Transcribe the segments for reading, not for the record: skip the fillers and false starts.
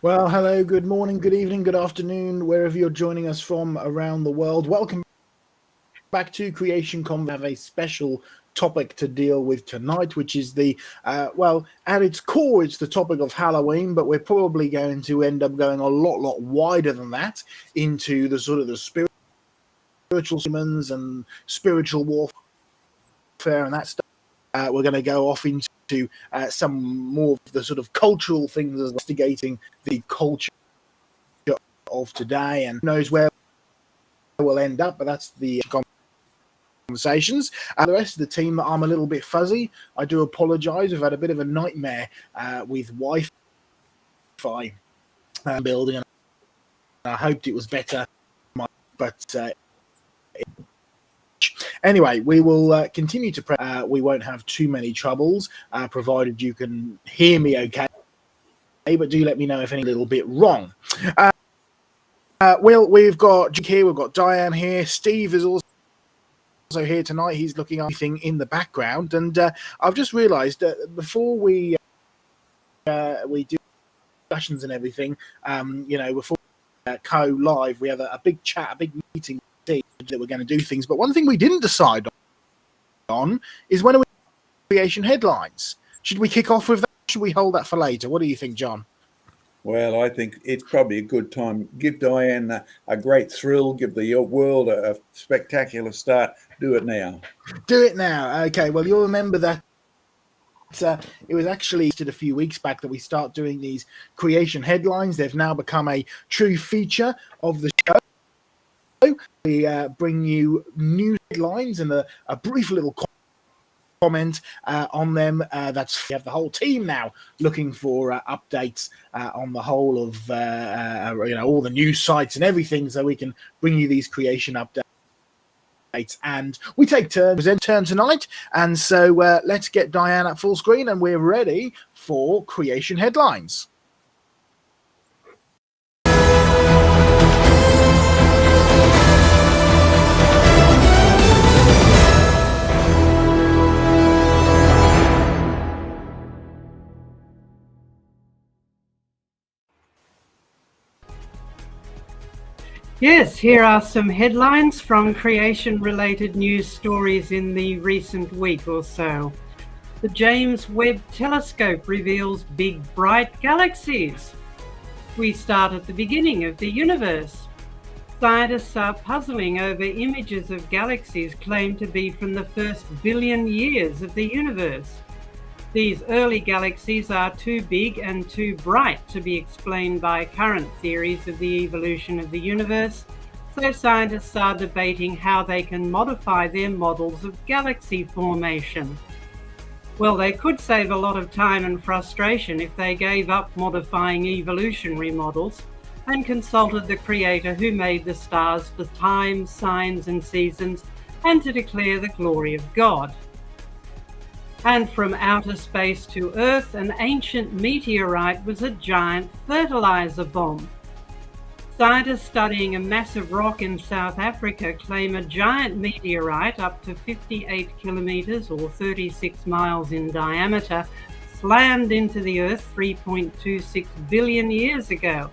Well, hello, good morning, good evening, good afternoon, wherever you're joining us from around the world. Welcome back to Creation Convo. We have a special topic to deal with tonight, which is at its core, it's the topic of Halloween, but we're probably going to end up going a lot wider than that into the sort of the spiritual demons and spiritual warfare and that stuff. We're going to go off into some more of the sort of cultural things, investigating the culture of today, and who knows where we'll end up, but that's the conversations. The rest of the team, I'm a little bit fuzzy. I do apologize. We've had a bit of a nightmare with Wi-Fi building, and I hoped it was better, but anyway, we will continue to pray. We won't have too many troubles, provided you can hear me okay, but do let me know if any little bit wrong. We've got Jake here, we've got Diane here, Steve is also here tonight. He's looking at everything in the background, and I've just realised that before we do discussions and everything, before go live, we have a big chat, a big meeting that we're going to do things. But one thing we didn't decide on is when are we creation headlines? Should we kick off with that? Should we hold that for later? What do you think, John? Well, I think it's probably a good time. Give Diane a great thrill. Give the world a spectacular start. Do it now. Do it now. Okay. Well, you'll remember that it was actually a few weeks back that we start doing these creation headlines. They've now become a true feature of the show. We bring you news headlines and a brief little comment on them. We have the whole team now looking for updates on the whole of all the news sites and everything, so we can bring you these creation updates. And we take turns tonight, and so let's get Diane at full screen, and we're ready for creation headlines. Yes, here are some headlines from creation-related news stories in the recent week or so. The James Webb Telescope reveals big, bright galaxies. We start at the beginning of the universe. Scientists are puzzling over images of galaxies claimed to be from the first billion years of the universe. These early galaxies are too big and too bright to be explained by current theories of the evolution of the universe, so scientists are debating how they can modify their models of galaxy formation. Well, they could save a lot of time and frustration if they gave up modifying evolutionary models and consulted the Creator who made the stars for time, signs, and seasons, and to declare the glory of God. And from outer space to Earth, an ancient meteorite was a giant fertilizer bomb. Scientists studying a massive rock in South Africa claim a giant meteorite up to 58 kilometers or 36 miles in diameter slammed into the Earth 3.26 billion years ago.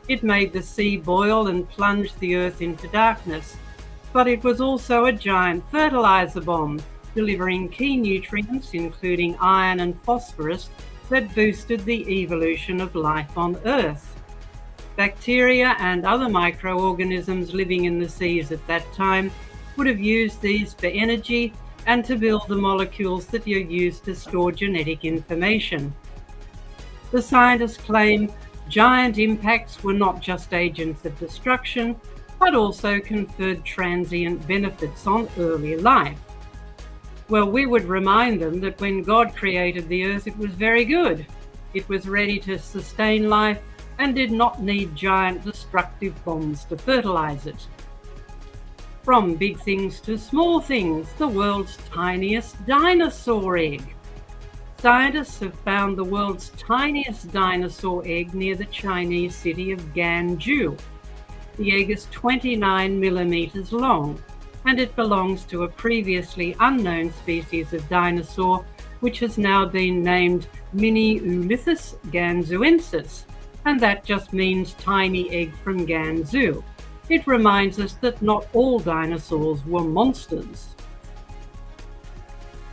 It made the sea boil and plunged the Earth into darkness. But it was also a giant fertilizer bomb, delivering key nutrients, including iron and phosphorus, that boosted the evolution of life on Earth. Bacteria and other microorganisms living in the seas at that time would have used these for energy and to build the molecules that are used to store genetic information. The scientists claim giant impacts were not just agents of destruction, but also conferred transient benefits on early life. Well, we would remind them that when God created the earth, it was very good. It was ready to sustain life and did not need giant destructive bombs to fertilize it. From big things to small things, the world's tiniest dinosaur egg. Scientists have found the world's tiniest dinosaur egg near the Chinese city of Ganzhou. The egg is 29 millimeters long, and it belongs to a previously unknown species of dinosaur, which has now been named Miniulythus ganzouensis, and that just means tiny egg from Ganzhou. It reminds us that not all dinosaurs were monsters.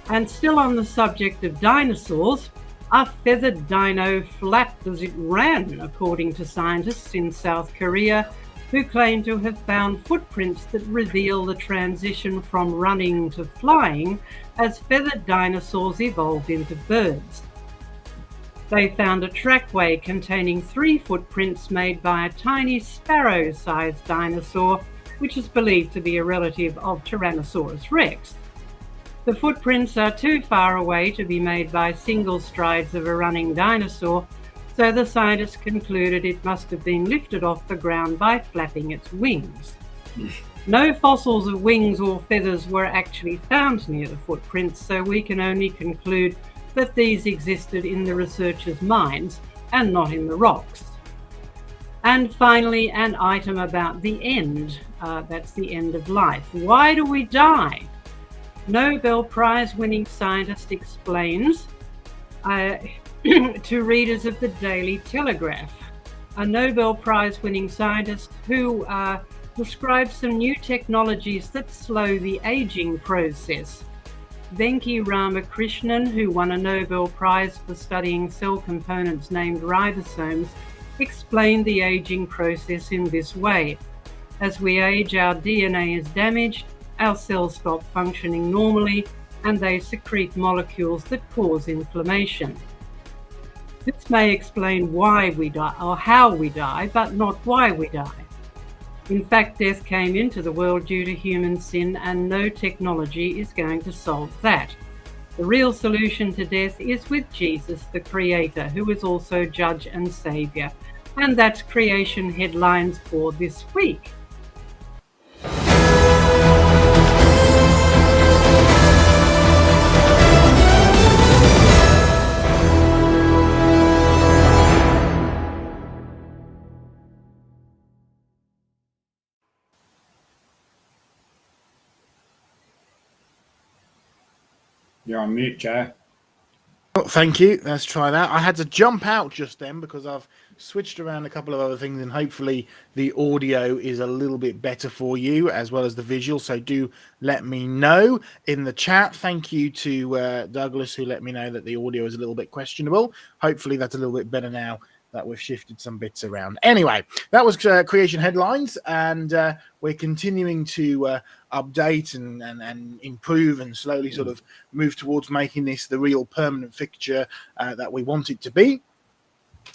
And still on the subject of dinosaurs, a feathered dino flapped as it ran, according to scientists in South Korea, who claim to have found footprints that reveal the transition from running to flying as feathered dinosaurs evolved into birds. They found a trackway containing 3 footprints made by a tiny sparrow-sized dinosaur, which is believed to be a relative of Tyrannosaurus rex. The footprints are too far away to be made by single strides of a running dinosaur, so the scientists concluded it must have been lifted off the ground by flapping its wings. No fossils of wings or feathers were actually found near the footprints, so we can only conclude that these existed in the researchers' minds and not in the rocks. And finally, an item about the end. That's the end of life. Why do we die? Nobel Prize-winning scientist explains to readers of the Daily Telegraph. A Nobel Prize-winning scientist who describes some new technologies that slow the aging process. Venki Ramakrishnan, who won a Nobel Prize for studying cell components named ribosomes, explained the aging process in this way. As we age, our DNA is damaged, our cells stop functioning normally, and they secrete molecules that cause inflammation. This may explain why we die or how we die, but not why we die. In fact, death came into the world due to human sin, and no technology is going to solve that. The real solution to death is with Jesus, the Creator, who is also Judge and Saviour. And that's Creation Headlines for this week. You're on mute, Joe. Oh, thank you. Let's try that. I had to jump out just then because I've switched around a couple of other things, and hopefully the audio is a little bit better for you as well as the visual. So do let me know in the chat. Thank you to Douglas, who let me know that the audio is a little bit questionable. Hopefully that's a little bit better now that we've shifted some bits around. Anyway, that was Creation Headlines, and we're continuing to update and improve and slowly sort of move towards making this the real permanent fixture that we want it to be.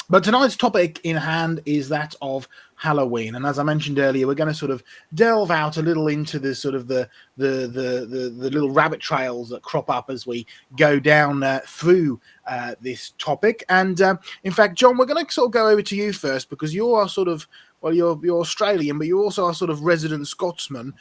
But tonight's topic in hand is that of Halloween, and as I mentioned earlier, we're going to sort of delve out a little into the sort of the little rabbit trails that crop up as we go down through this topic. And in fact, John, we're going to sort of go over to you first, because you are sort of, well, you're Australian, but you also are sort of resident Scotsman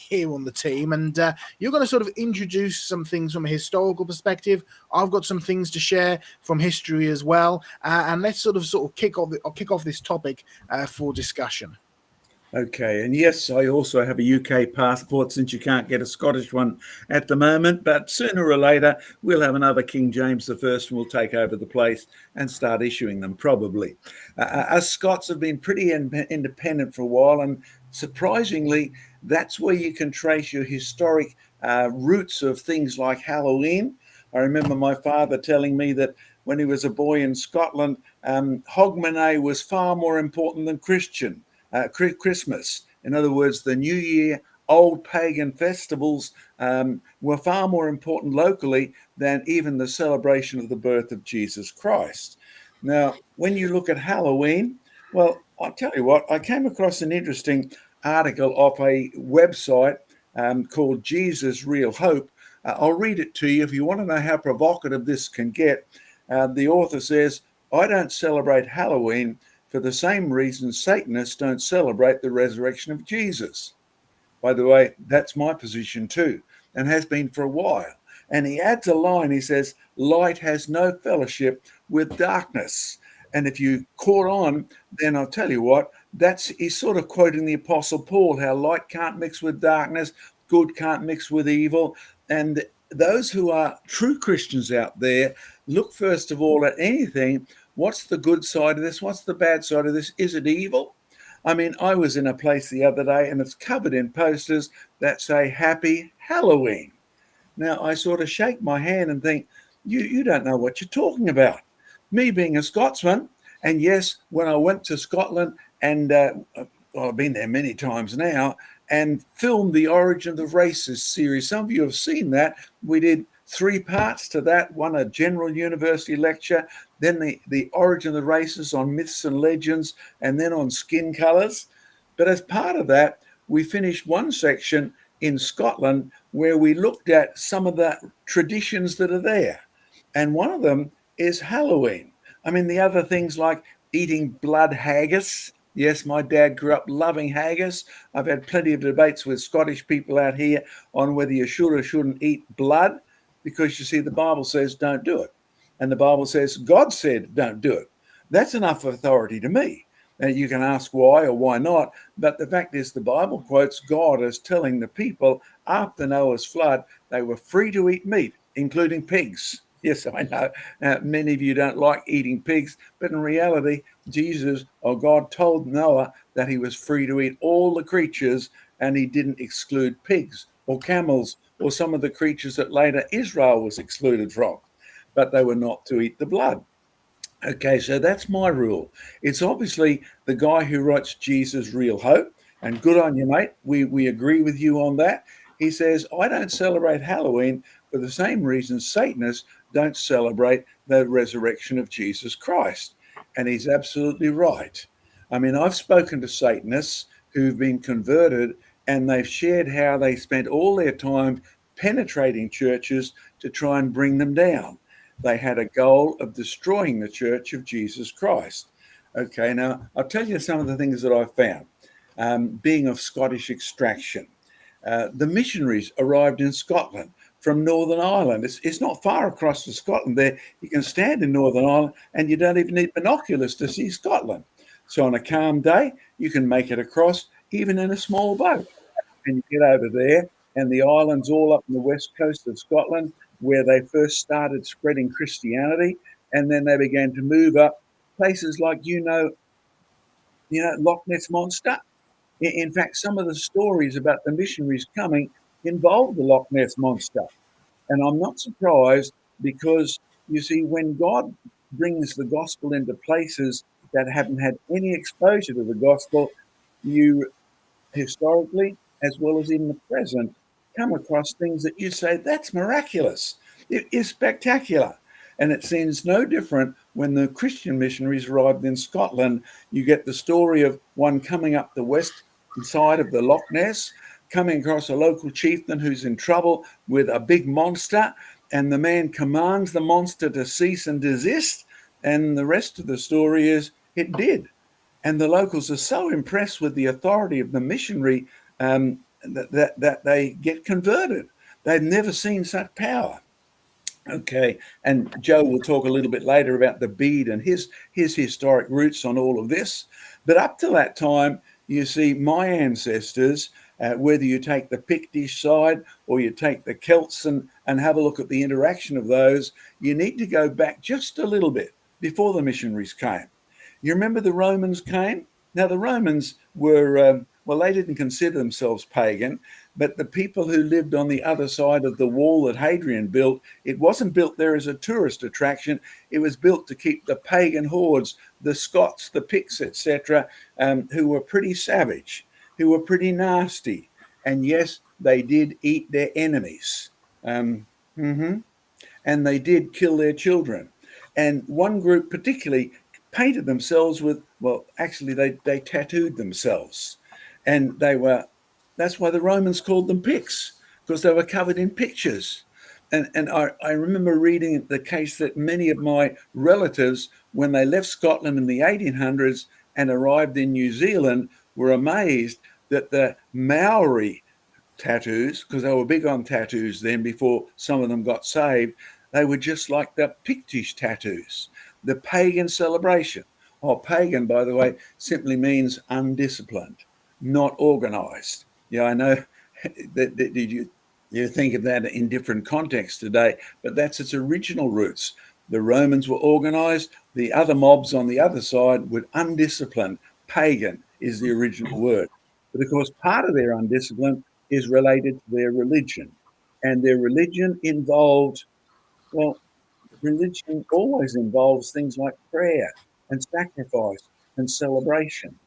here on the team, and you're going to sort of introduce some things from a historical perspective. I've got some things to share from history as well, and let's sort of kick off this topic for discussion. Okay, and yes, I also have a UK passport, since you can't get a Scottish one at the moment, but sooner or later we'll have another King James I and we'll take over the place and start issuing them, probably. Us Scots have been pretty independent for a while, and surprisingly, that's where you can trace your historic roots of things like Halloween. I remember my father telling me that when he was a boy in Scotland, Hogmanay was far more important than Christmas. In other words, the New Year, old pagan festivals were far more important locally than even the celebration of the birth of Jesus Christ. Now, when you look at Halloween, well, I'll tell you what, I came across an interesting article off a website called Jesus Real Hope. I'll read it to you if you want to know how provocative this can get. The author says, "I don't celebrate Halloween for the same reason Satanists don't celebrate the resurrection of Jesus." By the way, that's my position too, and has been for a while. And he adds a line, he says, "Light has no fellowship with darkness." And if you caught on, then I'll tell you what, he's sort of quoting the Apostle Paul, how light can't mix with darkness, good can't mix with evil. And those who are true Christians out there look first of all at anything what's the good side of this? What's the bad side of this? Is it evil? I mean, I was in a place the other day and it's covered in posters that say Happy Halloween. Now, I sort of shake my hand and think, you don't know what you're talking about. Me being a Scotsman, and yes, when I went to Scotland and well, I've been there many times now and filmed the Origin of the Races series. Some of you have seen that. We did 3 parts to that, one a general university lecture, then the Origin of the Races on myths and legends, and then on skin colours. But as part of that, we finished one section in Scotland where we looked at some of the traditions that are there. And one of them is Halloween. I mean, the other things like eating blood haggis. Yes, my dad grew up loving haggis. I've had plenty of debates with Scottish people out here on whether you should or shouldn't eat blood, because you see, the Bible says don't do it. And the Bible says God said don't do it. That's enough authority to me. Now, you can ask why or why not, but the fact is the Bible quotes God as telling the people after Noah's flood they were free to eat meat, including pigs. Yes, I know many of you don't like eating pigs, but in reality, Jesus or God told Noah that he was free to eat all the creatures, and he didn't exclude pigs or camels or some of the creatures that later Israel was excluded from, but they were not to eat the blood. Okay, so that's my rule. It's obviously the guy who writes Jesus' Real Hope, and good on you, mate. We agree with you on that. He says, I don't celebrate Halloween for the same reason Satanists don't celebrate the resurrection of Jesus Christ. And he's absolutely right. I mean, I've spoken to Satanists who've been converted, and they've shared how they spent all their time penetrating churches to try and bring them down. They had a goal of destroying the Church of Jesus Christ. Okay, now I'll tell you some of the things that I've found. Being of Scottish extraction, the missionaries arrived in Scotland from Northern Ireland. It's not far across to Scotland there. You can stand in Northern Ireland and you don't even need binoculars to see Scotland. So on a calm day, you can make it across even in a small boat. And you get over there, and the island's all up on the west coast of Scotland, where they first started spreading Christianity, and then they began to move up places like, Loch Ness Monster. In fact, some of the stories about the missionaries coming involve the Loch Ness Monster. And I'm not surprised, because, you see, when God brings the gospel into places that haven't had any exposure to the gospel, you historically, as well as in the present, come across things that you say, that's miraculous. It is spectacular. And it seems no different when the Christian missionaries arrived in Scotland. You get the story of one coming up the west side of the Loch Ness, coming across a local chieftain who's in trouble with a big monster, and the man commands the monster to cease and desist. And the rest of the story is it did. And the locals are so impressed with the authority of the missionary that they get converted. They've never seen such power. Okay, and Joe will talk a little bit later about the Bede and his historic roots on all of this. But up to that time, you see, my ancestors, whether you take the Pictish side or you take the Celts and have a look at the interaction of those, you need to go back just a little bit before the missionaries came. You remember the Romans came? Now, the Romans were, they didn't consider themselves pagan, but the people who lived on the other side of the wall that Hadrian built, it wasn't built there as a tourist attraction. It was built to keep the pagan hordes, the Scots, the Picts, etc., who were pretty savage, who were pretty nasty. And yes, they did eat their enemies. And they did kill their children. And one group particularly painted themselves with, they tattooed themselves. And that's why the Romans called them Picts, because they were covered in pictures. And I remember reading the case that many of my relatives, when they left Scotland in the 1800s and arrived in New Zealand, were amazed that the Maori tattoos, because they were big on tattoos then before some of them got saved, they were just like the Pictish tattoos, the pagan celebration. Pagan, by the way, simply means undisciplined, not organized. Yeah, I know that you think of that in different contexts today, but that's its original roots. The Romans were organized. The other mobs on the other side were undisciplined. Pagan is the original word. But of course, part of their undiscipline is related to their religion. And their religion involved, well, religion always involves things like prayer and sacrifice and celebration.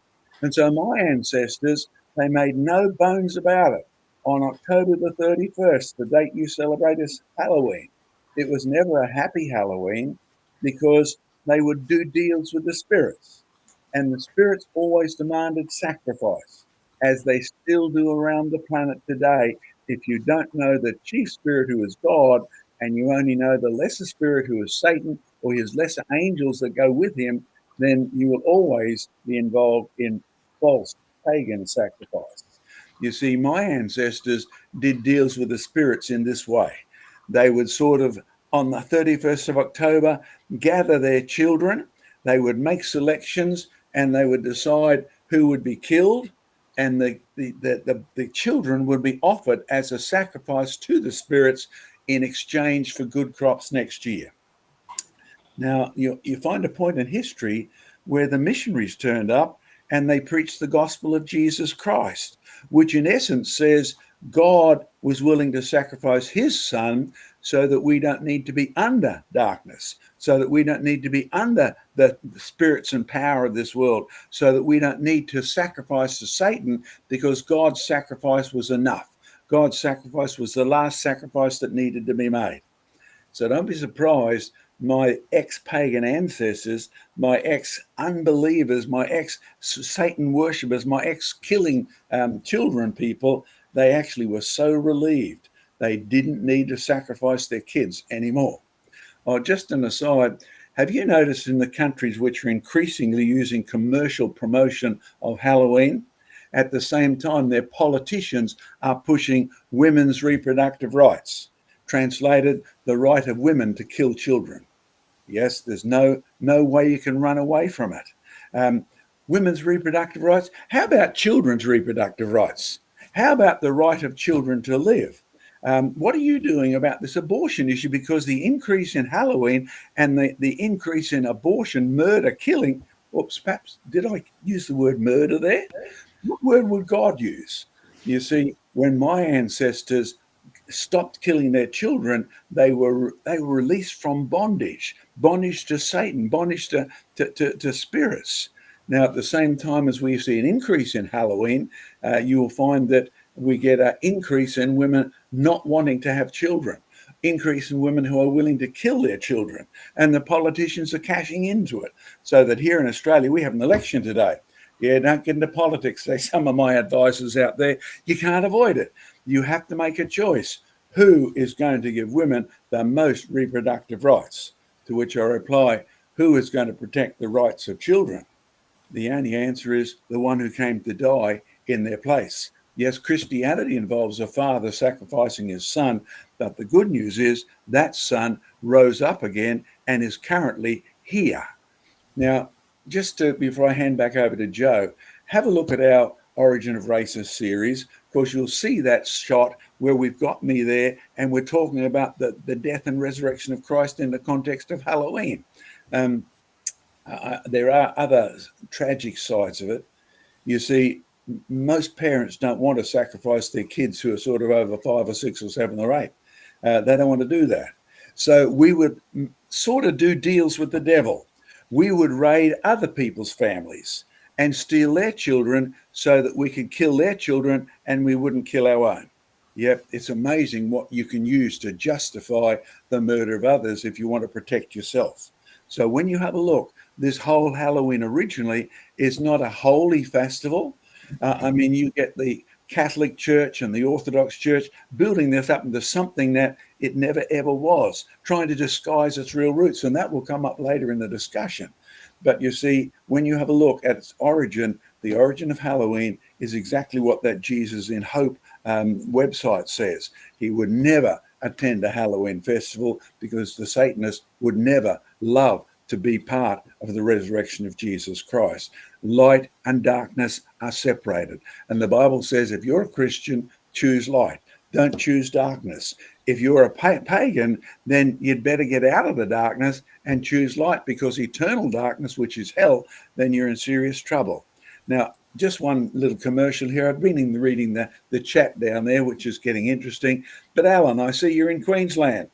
And so my ancestors, they made no bones about it. On October the 31st, the date you celebrate is Halloween. It was never a happy Halloween because they would do deals with the spirits. And the spirits always demanded sacrifice, as they still do around the planet today. If you don't know the chief spirit, who is God, and you only know the lesser spirit, who is Satan, or his lesser angels that go with him, then you will always be involved in false pagan sacrifice. You see, my ancestors did deals with the spirits in this way. They would sort of, on the 31st of October, gather their children. They would make selections and they would decide who would be killed. And the children would be offered as a sacrifice to the spirits in exchange for good crops next year. Now, you find a point in history where the missionaries turned up and they preached the gospel of Jesus Christ, which in essence says God was willing to sacrifice his son so that we don't need to be under darkness, so that we don't need to be under the spirits and power of this world, so that we don't need to sacrifice to Satan, because God's sacrifice was enough. God's sacrifice was the last sacrifice that needed to be made. So don't be surprised, my ex-pagan ancestors, my ex-unbelievers, my ex-Satan worshippers, my ex-killing children people, they actually were so relieved they didn't need to sacrifice their kids anymore. Oh, just an aside, have you noticed in the countries which are increasingly using commercial promotion of Halloween, at the same time their politicians are pushing women's reproductive rights? Translated, the right of women to kill children. Yes, there's no way you can run away from it. Women's reproductive rights. How about children's reproductive rights? How about the right of children to live? What are you doing about this abortion issue? Because the increase in Halloween and the increase in abortion, murder, killing, perhaps did I use the word murder there? What word would God use? You see, when my ancestors stopped killing their children, they were released from bondage to Satan, bondage to spirits. Now, at the same time as we see an increase in Halloween, you will find that we get an increase in women not wanting to have children, increase in women who are willing to kill their children, and the politicians are cashing into it. So that here in Australia, we have an election today. Yeah, don't get into politics, say some of my advisors out there. You can't avoid it. You have to make a choice. Who is going to give women the most reproductive rights? To which I reply, who is going to protect the rights of children? The only answer is the one who came to die in their place. Yes, Christianity involves a father sacrificing his son, but the good news is that son rose up again and is currently here. Now, before I hand back over to Joe, have a look at our Origin of Races series. Of course, you'll see that shot where we've got me there and we're talking about the death and resurrection of Christ in the context of Halloween. There are other tragic sides of it. You see, most parents don't want to sacrifice their kids who are sort of over 5 or 6 or 7 or 8. They don't want to do that. So we would sort of do deals with the devil. We would raid other people's families and steal their children so that we could kill their children and we wouldn't kill our own. Yep, it's amazing what you can use to justify the murder of others if you want to protect yourself. So when you have a look, this whole Halloween originally is not a holy festival. You get the Catholic Church and the Orthodox Church building this up into something that it never ever was, trying to disguise its real roots. And that will come up later in the discussion. But you see, when you have a look at its origin, the origin of Halloween is exactly what that Jesus in Hope website says. He would never attend a Halloween festival because the Satanists would never love to be part of the resurrection of Jesus Christ. Light and darkness are separated. And the Bible says, if you're a Christian, choose light. Don't choose darkness. if you're a pagan, then you'd better get out of the darkness and choose light, because eternal darkness, which is hell, then you're in serious trouble. Now, just one little commercial here. I've been reading the chat down there, which is getting interesting. But Alan, I see you're in Queensland.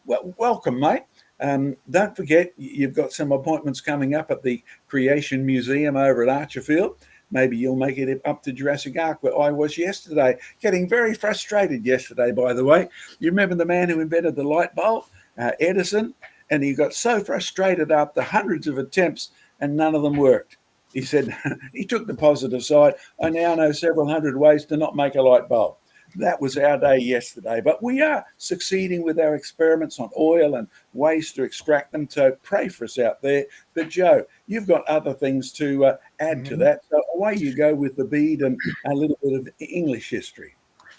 Welcome, mate. Don't forget, you've got some appointments coming up at the Creation Museum over at Archerfield. Maybe you'll make it up to Jurassic Ark, where I was yesterday, getting very frustrated yesterday, by the way. You remember the man who invented the light bulb, Edison? And he got so frustrated after hundreds of attempts and none of them worked. He said, he took the positive side. I now know several hundred ways to not make a light bulb. That was our day yesterday. But we are succeeding with our experiments on oil and ways to extract them. So pray for us out there. But Joe, you've got other things to add to that. So away you go with the bead and a little bit of English history.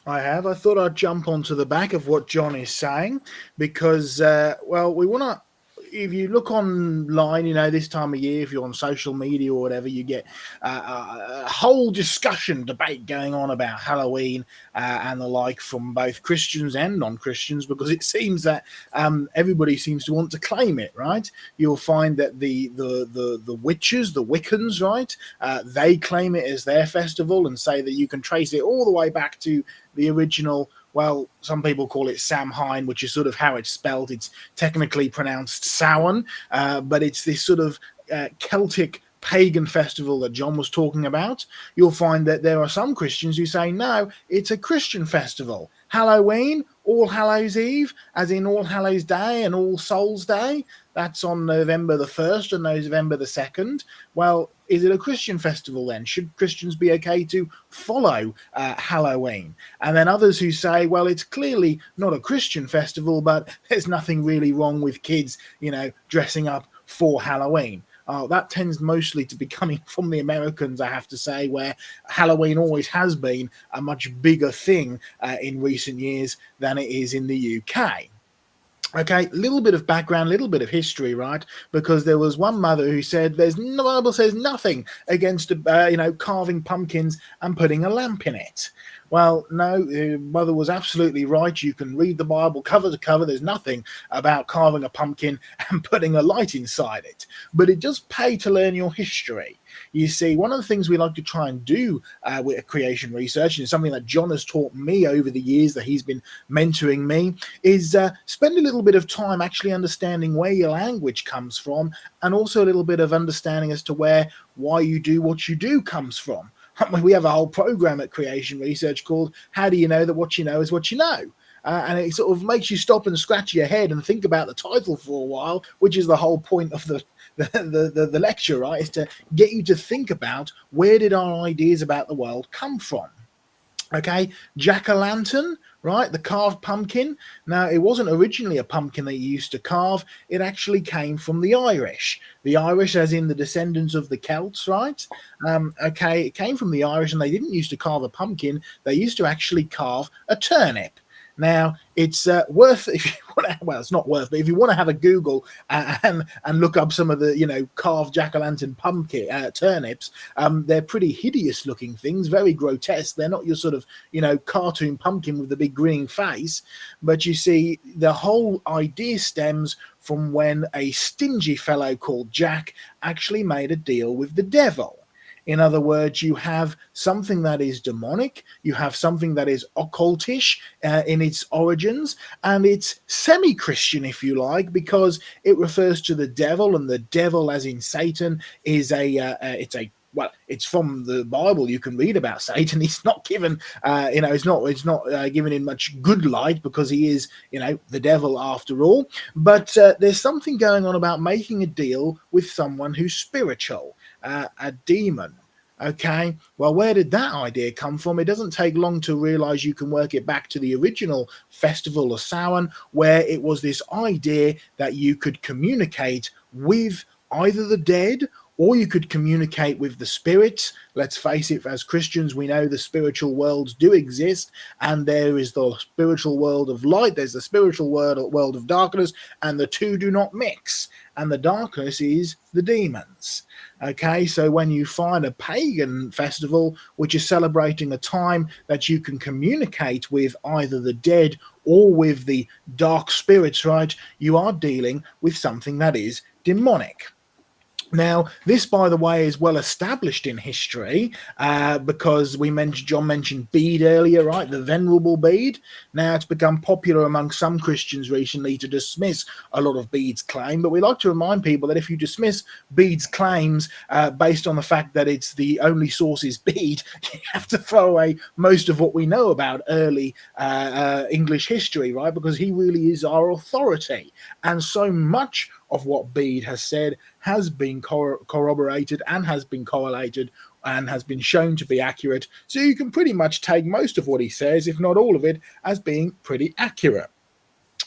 I have. I thought I'd jump onto the back of what John is saying because, we want to. If you look online, this time of year, if you're on social media or whatever, you get a whole debate going on about Halloween and the like from both Christians and non-Christians, because it seems that everybody seems to want to claim it, right? You'll find that the witches, the Wiccans, right? They claim it as their festival and say that you can trace it all the way back to the original. Well, some people call it Samhain, which is sort of how it's spelled. It's technically pronounced Samhain, but it's this sort of Celtic pagan festival that John was talking about. You'll find that there are some Christians who say, no, it's a Christian festival. Halloween, All Hallows Eve, as in All Hallows Day and All Souls Day. That's on November the 1st and November the 2nd. Well, is it a Christian festival then? Should Christians be okay to follow Halloween? And then others who say, well, it's clearly not a Christian festival, but there's nothing really wrong with kids, dressing up for Halloween. That tends mostly to be coming from the Americans, I have to say, where Halloween always has been a much bigger thing in recent years than it is in the UK. Okay, little bit of background, little bit of history, right? Because there was one mother who said, the Bible says nothing against, carving pumpkins and putting a lamp in it. Well, no, mother was absolutely right. You can read the Bible cover to cover. There's nothing about carving a pumpkin and putting a light inside it. But it does pay to learn your history. You see, one of the things we like to try and do with creation research, and something that John has taught me over the years that he's been mentoring me, is spend a little bit of time actually understanding where your language comes from, and also a little bit of understanding as to why you do what you do comes from. We have a whole program at Creation Research called How Do You Know That What You Know Is What You Know? And it sort of makes you stop and scratch your head and think about the title for a while, which is the whole point of the lecture, right? Is to get you to think about where did our ideas about the world come from. Okay, jack-o'-lantern, right? The carved pumpkin. Now, it wasn't originally a pumpkin that you used to carve. It actually came from the Irish. The Irish, as in the descendants of the Celts, right? It came from the Irish, and they didn't used to carve a pumpkin. They used to actually carve a turnip. Now, it's worth, if you want to, well, it's not worth, but if you want to have a Google and look up some of the, carved jack-o'-lantern pumpkin turnips, they're pretty hideous looking things, very grotesque. They're not your sort of, cartoon pumpkin with the big grinning face. But you see, the whole idea stems from when a stingy fellow called Jack actually made a deal with the devil. In other words, you have something that is demonic, you have something that is occultish in its origins, and it's semi-Christian, if you like, because it refers to the devil, and the devil, as in Satan, is it's from the Bible. You can read about Satan. He's not given, it's not given in much good light, because he is, the devil after all. But there's something going on about making a deal with someone who's spiritual, a demon. Okay, well, where did that idea come from? It doesn't take long to realize you can work it back to the original festival of Samhain, where it was this idea that you could communicate with either the dead, or you could communicate with the spirits. Let's face it, as Christians, we know the spiritual worlds do exist, and there is the spiritual world of light, there's the spiritual world of darkness, and the two do not mix. And the darkness is the demons. Okay, so when you find a pagan festival which is celebrating a time that you can communicate with either the dead or with the dark spirits, right, you are dealing with something that is demonic. Now, this, by the way, is well established in history because John mentioned Bede earlier, right? The Venerable Bede. Now, it's become popular among some Christians recently to dismiss a lot of Bede's claim, but we like to remind people that if you dismiss Bede's claims based on the fact that it's the only source is Bede, you have to throw away most of what we know about early English history, right? Because he really is our authority, and so much of what Bede has said has been corroborated and has been correlated and has been shown to be accurate. So you can pretty much take most of what he says, if not all of it, as being pretty accurate.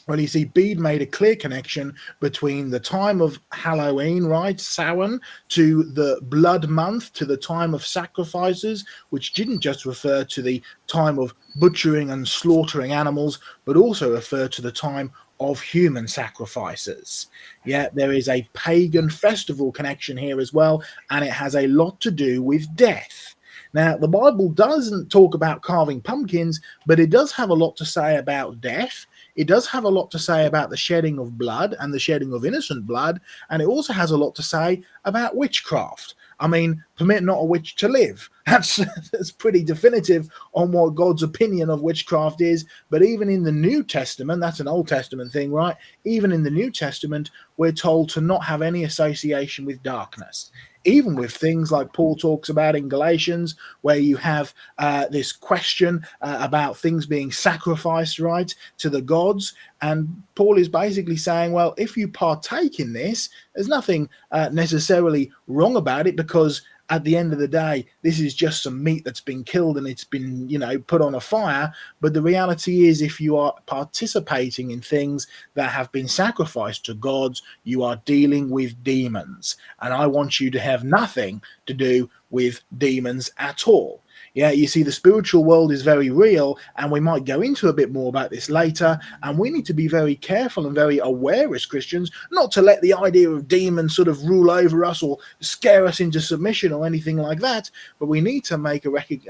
Well, you see, Bede made a clear connection between the time of Halloween, right, Samhain, to the blood month, to the time of sacrifices, which didn't just refer to the time of butchering and slaughtering animals, but also referred to the time of human sacrifices. Yeah, there is a pagan festival connection here as well, and it has a lot to do with death. Now, the Bible doesn't talk about carving pumpkins, but it does have a lot to say about death. It does have a lot to say about the shedding of blood and the shedding of innocent blood, and it also has a lot to say about witchcraft. I mean, permit not a witch to live. That's pretty definitive on what God's opinion of witchcraft is. But even in the New Testament, that's an Old Testament thing, right? Even in the New Testament, we're told to not have any association with darkness. Even with things like Paul talks about in Galatians, where you have this question about things being sacrificed, right, to the gods. And Paul is basically saying, well, if you partake in this, there's nothing necessarily wrong about it, because at the end of the day, this is just some meat that's been killed and it's been, put on a fire. But the reality is, if you are participating in things that have been sacrificed to gods, you are dealing with demons. And I want you to have nothing to do with demons at all. Yeah, you see, the spiritual world is very real, and we might go into a bit more about this later, and we need to be very careful and very aware as Christians not to let the idea of demons sort of rule over us or scare us into submission or anything like that, but we need to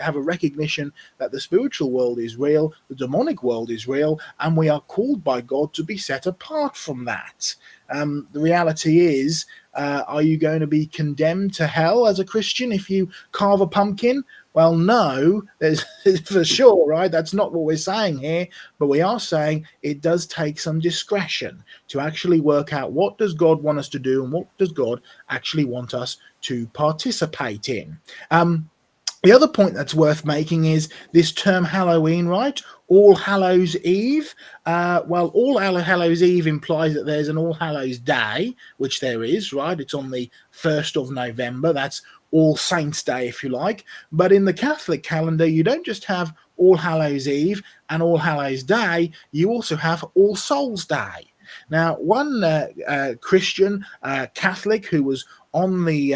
have a recognition that the spiritual world is real, the demonic world is real, and we are called by God to be set apart from that. The reality is, are you going to be condemned to hell as a Christian if you carve a pumpkin? Well, no, there's for sure, right? That's not what we're saying here, but we are saying it does take some discretion to actually work out what does God want us to do and what does God actually want us to participate in. The other point that's worth making is this term Halloween, right? All Hallows Eve. Well, All Hallows Eve implies that there's an All Hallows Day, which there is, right? It's on the 1st of November. That's All Saints Day, if you like. But in the Catholic calendar, you don't just have All Hallows Eve and All Hallows Day, you also have All Souls Day. Now, one Christian Catholic who was on the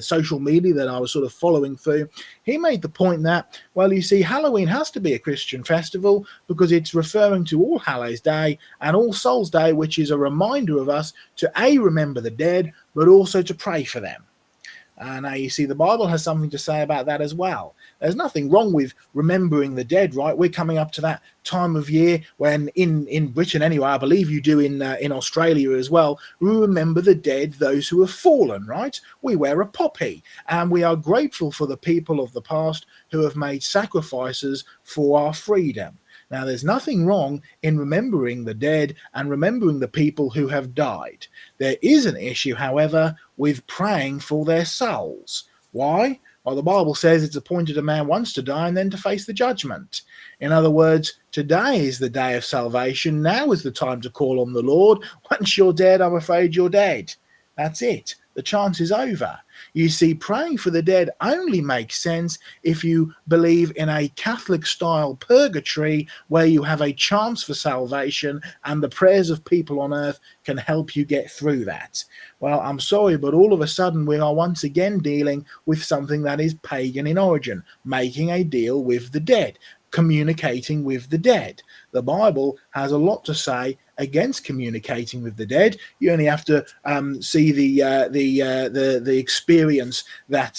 social media that I was sort of following through, he made the point that, well, you see, Halloween has to be a Christian festival because it's referring to All Hallows Day and All Souls Day, which is a reminder of us to remember the dead, but also to pray for them. Now, you see, the Bible has something to say about that as well. There's nothing wrong with remembering the dead, right? We're coming up to that time of year when, in Britain anyway, I believe you do in Australia as well, we remember the dead, those who have fallen, right? We wear a poppy, and we are grateful for the people of the past who have made sacrifices for our freedom. Now, there's nothing wrong in remembering the dead and remembering the people who have died. There is an issue, however, with praying for their souls. Why? Well, the Bible says it's appointed a man once to die and then to face the judgment. In other words, today is the day of salvation. Now is the time to call on the Lord. Once you're dead, I'm afraid you're dead. That's it. The chance is over. You see, praying for the dead only makes sense if you believe in a Catholic-style purgatory where you have a chance for salvation and the prayers of people on earth can help you get through that. Well, I'm sorry, but all of a sudden we are once again dealing with something that is pagan in origin, making a deal with the dead, communicating with the dead. The Bible has a lot to say against communicating with the dead. You only have to see the experience that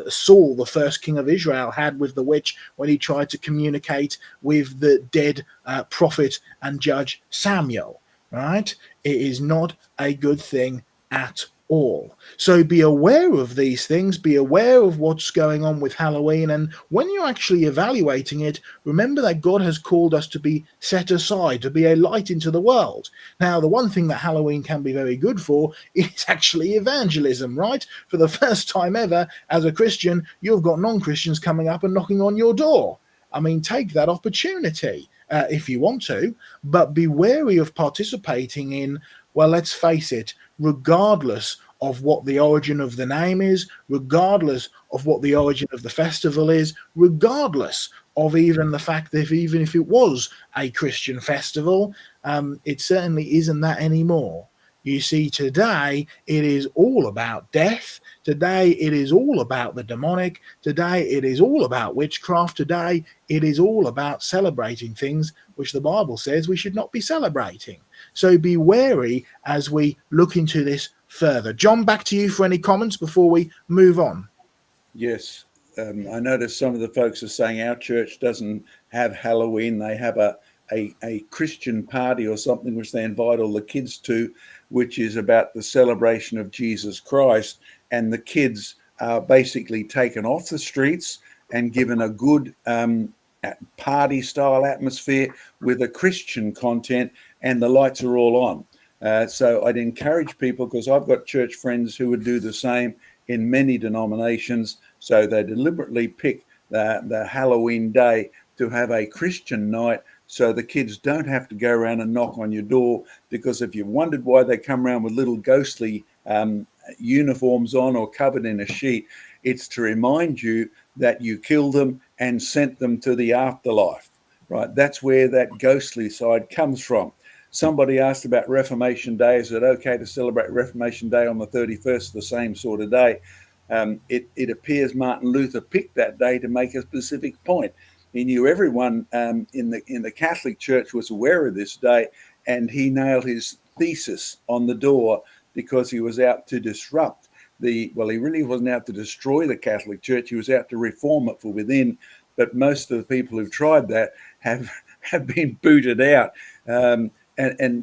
Saul, the first king of Israel, had with the witch when he tried to communicate with the dead prophet and judge Samuel. Right? It is not a good thing at all. So be aware of these things, be aware of what's going on with Halloween, and when you're actually evaluating it, remember that God has called us to be set aside, to be a light into the world. Now, the one thing that Halloween can be very good for is actually evangelism, right? For the first time ever, as a Christian, you've got non-Christians coming up and knocking on your door. I mean, take that opportunity if you want to, but be wary of participating in, well, let's face it, regardless of what the origin of the name is, regardless of what the origin of the festival is, regardless of even the fact that even if it was a Christian festival, it certainly isn't that anymore. You see, today it is all about death. Today it is all about the demonic. Today it is all about witchcraft. Today it is all about celebrating things which the Bible says we should not be celebrating. So be wary as we look into this further. John, back to you for any comments before we move on. Yes. I noticed some of the folks are saying our church doesn't have Halloween. They have a Christian party or something which they invite all the kids to, which is about the celebration of Jesus Christ. And the kids are basically taken off the streets and given a good party style atmosphere with a Christian content, and the lights are all on. So I'd encourage people, because I've got church friends who would do the same in many denominations. So they deliberately pick the Halloween day to have a Christian night, so the kids don't have to go around and knock on your door. Because if you wondered why they come around with little ghostly uniforms on or covered in a sheet, it's to remind you that you killed them and sent them to the afterlife, right? That's where that ghostly side comes from. Somebody asked about Reformation Day. Is it okay to celebrate Reformation Day on the 31st, the same sort of day? It appears Martin Luther picked that day to make a specific point. He knew everyone in the Catholic Church was aware of this day, and he nailed his thesis on the door because he was out to disrupt he really wasn't out to destroy the Catholic Church. He was out to reform it from within. But most of the people who've tried that have been booted out. And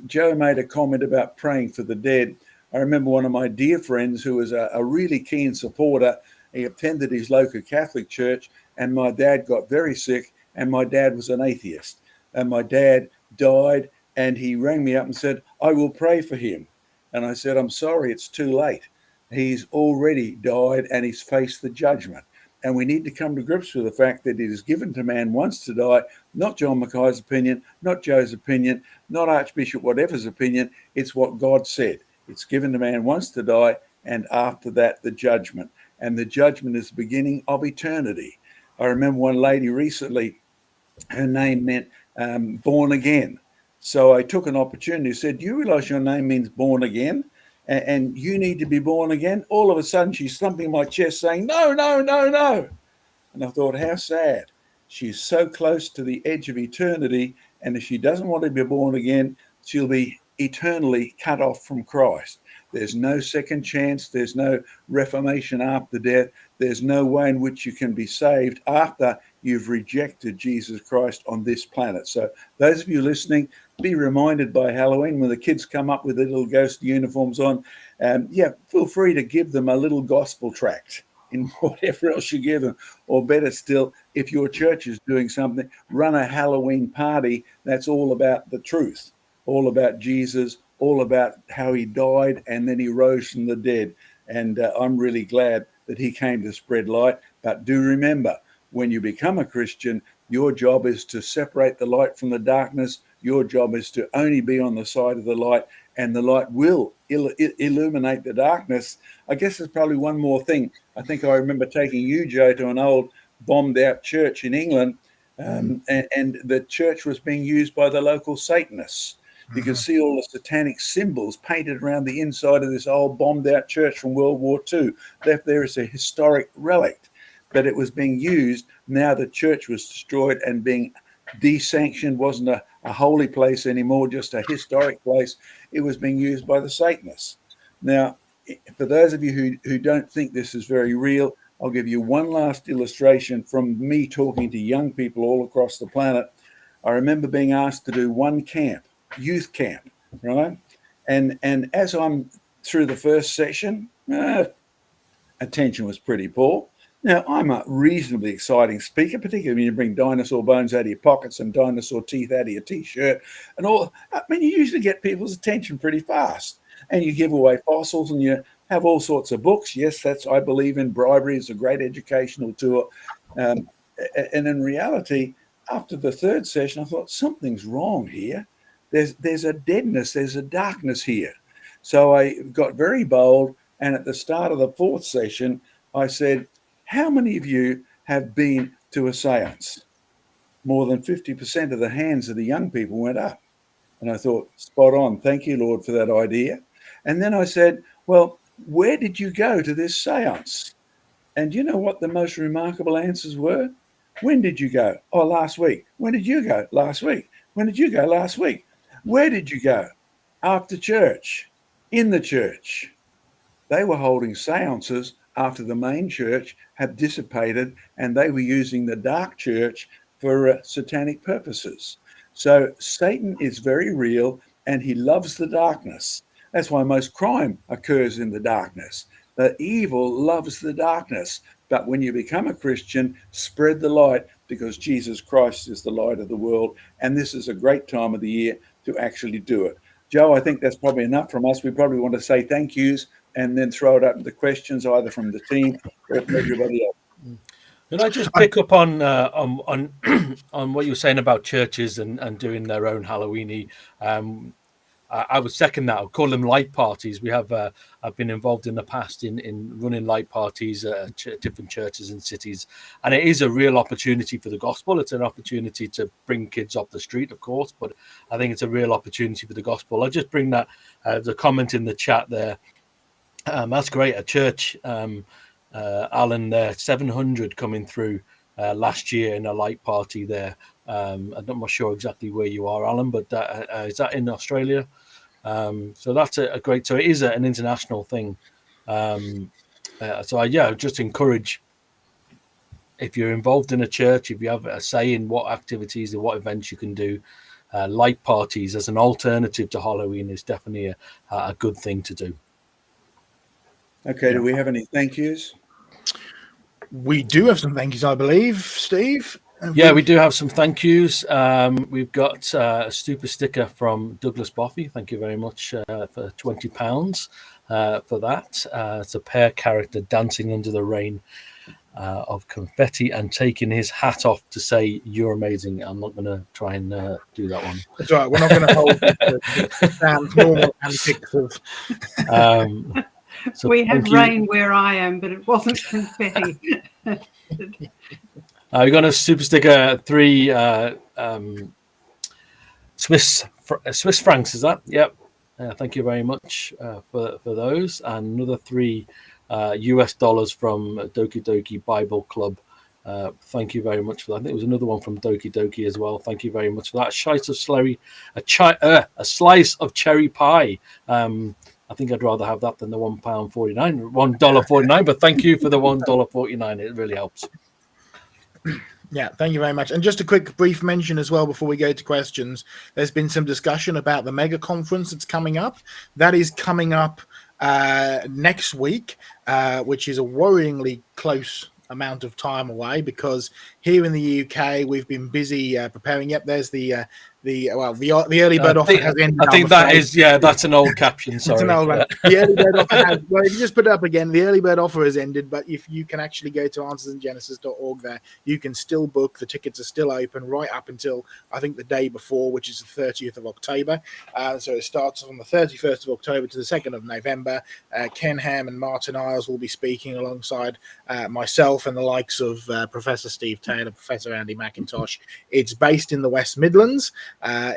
Joe made a comment about praying for the dead. I remember one of my dear friends who was a really keen supporter. He attended his local Catholic church, and my dad got very sick, and my dad was an atheist. And my dad died, and he rang me up and said, I will pray for him. And I said, I'm sorry, it's too late. He's already died, and he's faced the judgment. And we need to come to grips with the fact that it is given to man once to die, not John Mackay's opinion, not Joe's opinion, not Archbishop whatever's opinion. It's what God said. It's given to man once to die, and after that, the judgment. And the judgment is the beginning of eternity. I remember one lady recently, her name meant born again. So I took an opportunity and said, do you realize your name means born again? And you need to be born again? All of a sudden, she's thumping my chest saying, no, no, no, no. And I thought, how sad. She's so close to the edge of eternity. And if she doesn't want to be born again, she'll be eternally cut off from Christ. There's no second chance. There's no reformation after death. There's no way in which you can be saved after you've rejected Jesus Christ on this planet. So those of you listening, be reminded by Halloween when the kids come up with their little ghost uniforms on. Feel free to give them a little gospel tract in whatever else you give them. Or better still, if your church is doing something, run a Halloween party that's all about the truth, all about Jesus, all about how he died and then he rose from the dead. And I'm really glad that he came to spread light. But do remember, when you become a Christian, your job is to separate the light from the darkness. Your job is to only be on the side of the light, and the light will illuminate the darkness. I guess there's probably one more thing. I think I remember taking you, Joe, to an old bombed out church in England, and the church was being used by the local Satanists. You can see all the satanic symbols painted around the inside of this old bombed out church from World War II, left there as a historic relic. But it was being used. Now the church was destroyed and being desanctioned, wasn't a holy place anymore, just a historic place. It was being used by the Satanists. Now, for those of you who don't think this is very real, I'll give you one last illustration from me talking to young people all across the planet. I remember being asked to do one camp, youth camp, right? And as I'm through the first session, attention was pretty poor. Now, I'm a reasonably exciting speaker, particularly when you bring dinosaur bones out of your pockets and dinosaur teeth out of your T-shirt and all. I mean, you usually get people's attention pretty fast. And you give away fossils and you have all sorts of books. Yes, I believe in bribery. It's a great educational tour. And in reality, after the third session, I thought something's wrong here. There's a deadness, there's a darkness here. So I got very bold. And at the start of the fourth session, I said, how many of you have been to a seance? More than 50% of the hands of the young people went up. And I thought, spot on. Thank you, Lord, for that idea. And then I said, well, where did you go to this seance? And you know what the most remarkable answers were? When did you go? Oh, last week. When did you go? Last week. When did you go? Last week. Where did you go? After church. In the church. They were holding seances after the main church had dissipated and they were using the dark church for satanic purposes. So Satan is very real and he loves the darkness. That's why most crime occurs in the darkness. The evil loves the darkness. But when you become a Christian, spread the light because Jesus Christ is the light of the world. And this is a great time of the year to actually do it. Joe, I think that's probably enough from us. We probably want to say thank yous and then throw it up to questions either from the team or from everybody else. Can I just pick up on what you were saying about churches and doing their own Halloweeny? I would second that. I would call them light parties. We have I've been involved in the past in running light parties at different churches and cities, and it is a real opportunity for the gospel. It's an opportunity to bring kids off the street, of course, but I think it's a real opportunity for the gospel. I'll just bring that the comment in the chat there. That's great. A church, Alan, there 700 coming through last year in a light party there. I'm not sure exactly where you are, Alan, but is that in Australia? So that's a great. So it is an international thing. So I just encourage, if you're involved in a church, if you have a say in what activities and what events you can do, light parties as an alternative to Halloween is definitely a good thing to do. Okay, do we have any thank yous? We do have some thank yous, I believe, Steve. We do have some thank yous. We've got a super sticker from Douglas Boffey. Thank you very much for £20 for that. It's a pear character dancing under the rain of confetti and taking his hat off to say, "You're amazing." I'm not going to try and do that one. That's right. We're not going to hold Sam's normal antics of... So we had rain where I am, but it wasn't confetti. We're going to super sticker 3 Swiss francs. Is that? Yep. Thank you very much for those, and another 3 US dollars from Doki Doki Bible Club. Thank you very much for that. I think there was another one from Doki Doki as well. Thank you very much for that. A slice of cherry pie. I think I'd rather have that than the $1.49. But thank you for the $1.49. It really helps. Yeah, thank you very much. And just a quick brief mention as well before we go to questions. There's been some discussion about the mega conference that's coming up. That is coming up next week, which is a worryingly close amount of time away, because here in the UK we've been busy preparing. Yep, there's the early bird offer has ended. I think that's an old caption. Sorry, an old one. The early bird offer has, well, if you just put it up again, the early bird offer has ended. But if you can actually go to answersandgenesis.org, there you can still book. The tickets are still open right up until I think the day before, which is the 30th of October. So it starts on the 31st of October to the 2nd of November. Ken Ham and Martin Isles will be speaking alongside myself and the likes of Professor Steve Taylor, Professor Andy McIntosh. It's based in the West Midlands.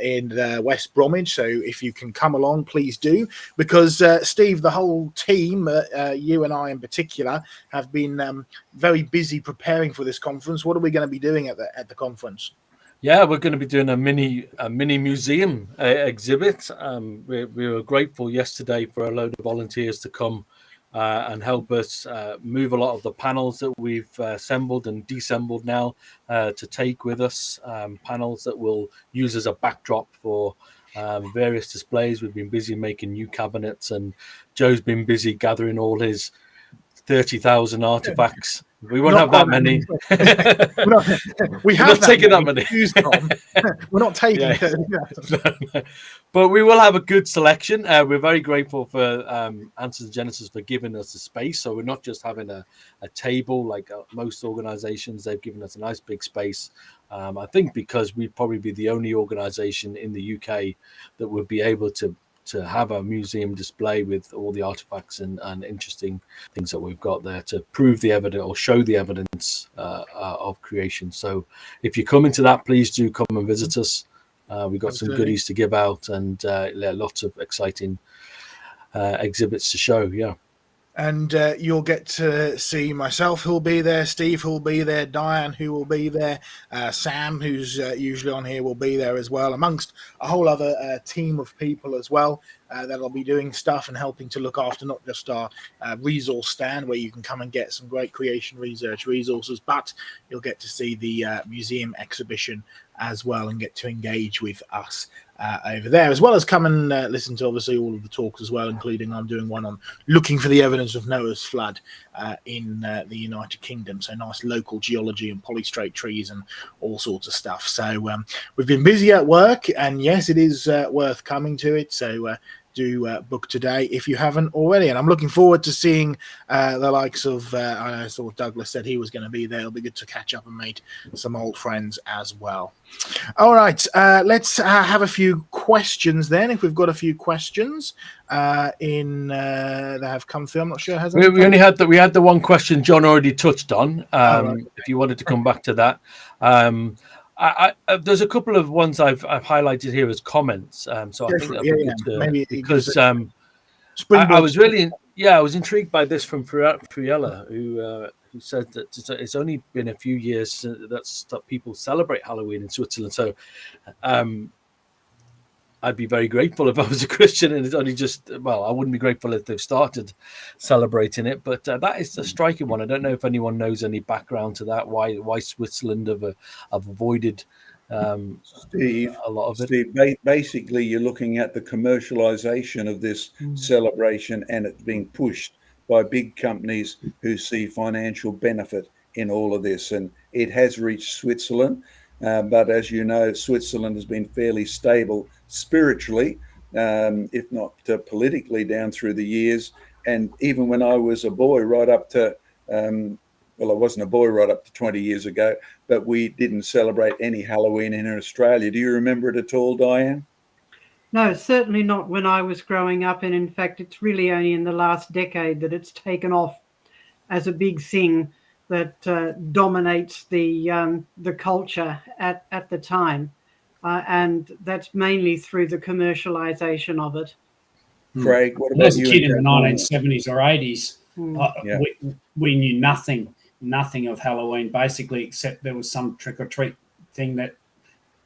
In West Bromwich, so if you can come along, please do, because Steve, the whole team, you and I in particular, have been very busy preparing for this conference. What are we going to be doing at the conference? Yeah, we're going to be doing a mini museum exhibit. We were grateful yesterday for a load of volunteers to come and help us move a lot of the panels that we've assembled and deassembled now to take with us. Panels that we'll use as a backdrop for various displays. We've been busy making new cabinets, and Joe's been busy gathering all his 30,000 artifacts. We won't have that many. We have not taking that many. We're not taking. Yeah. But we will have a good selection. We're very grateful for Answers and Genesis for giving us the space. So we're not just having a table like most organizations. They've given us a nice big space. I think because we'd probably be the only organization in the UK that would be able to have a museum display with all the artifacts and interesting things that we've got there to prove the evidence or show the evidence of creation. So if you come into that, please do come and visit us. We've got some goodies to give out, and lots of exciting exhibits to show. Yeah. And you'll get to see myself, who'll be there, Steve, who'll be there, Diane, who will be there, Sam, who's usually on here, will be there as well, amongst a whole other team of people as well that'll be doing stuff and helping to look after not just our resource stand, where you can come and get some great creation research resources, but you'll get to see the museum exhibition as well and get to engage with us over there, as well as come and listen to obviously all of the talks as well, including I'm doing one on looking for the evidence of Noah's flood in the United Kingdom. So nice local geology and polystrate trees and all sorts of stuff. So we've been busy at work, and yes, it is worth coming to it. So do book today if you haven't already. And I'm looking forward to seeing the likes of, I saw Douglas said he was going to be there. It'll be good to catch up and meet some old friends as well. All right, let's have a few questions then. If we've got a few questions that have come through, I'm not sure. Has we only had we had the one question John already touched on. Right. If you wanted to come back to that. There's a couple of ones I've highlighted here as comments. So I think that'd be good to, maybe because I was really I was intrigued by this from Friella, who said that it's only been a few years that people celebrate Halloween in Switzerland. So I'd be very grateful if I was a Christian, and it's only just, well, I wouldn't be grateful if they've started celebrating it, but that is a striking one. I don't know if anyone knows any background to that, why Switzerland have avoided Steve, a lot of it. Steve, basically you're looking at the commercialization of this celebration, and it's being pushed by big companies who see financial benefit in all of this, and it has reached Switzerland. But as you know, Switzerland has been fairly stable spiritually, if not politically, down through the years. And even when I was a boy, right up to, well, I wasn't a boy right up to 20 years ago, but we didn't celebrate any Halloween in Australia. Do you remember it at all, Diane? No, certainly not when I was growing up. And in fact, it's really only in the last decade that it's taken off as a big thing that dominates the culture at the time, and that's mainly through the commercialization of it. Craig, what about as a you? kid in the 1970s or 80s, Yeah. we knew nothing of Halloween, basically, except there was some trick-or-treat thing that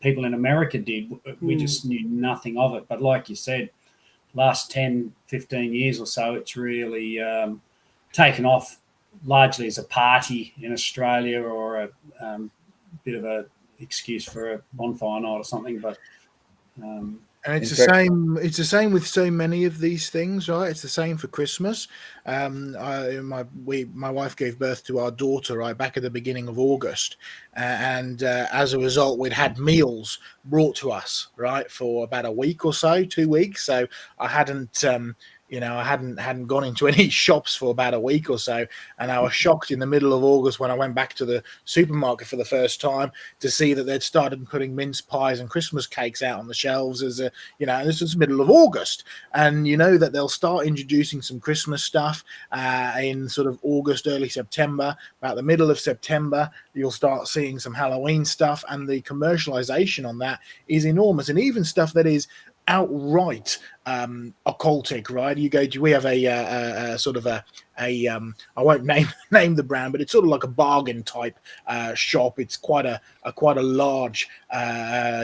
people in America did. We just knew nothing of it. But like you said, last 10, 15 years or so, it's really taken off, largely as a party in Australia, or a bit of a excuse for a bonfire night or something. But and it's the same. It's the same with so many of these things, right? It's the same for Christmas. My wife gave birth to our daughter right back at the beginning of August, and as a result, we'd had meals brought to us right for about a week or so, 2 weeks. So I hadn't. I hadn't gone into any shops for about a week or so, and I was shocked in the middle of August when I went back to the supermarket for the first time to see that they'd started putting mince pies and Christmas cakes out on the shelves as this was middle of August, and that they'll start introducing some Christmas stuff in sort of August, early September. About the middle of September, you'll start seeing some Halloween stuff, and the commercialization on that is enormous, and even stuff that is outright occultic, right? You go to, we have a sort of a I won't name the brand, but it's sort of like a bargain type shop. It's quite a large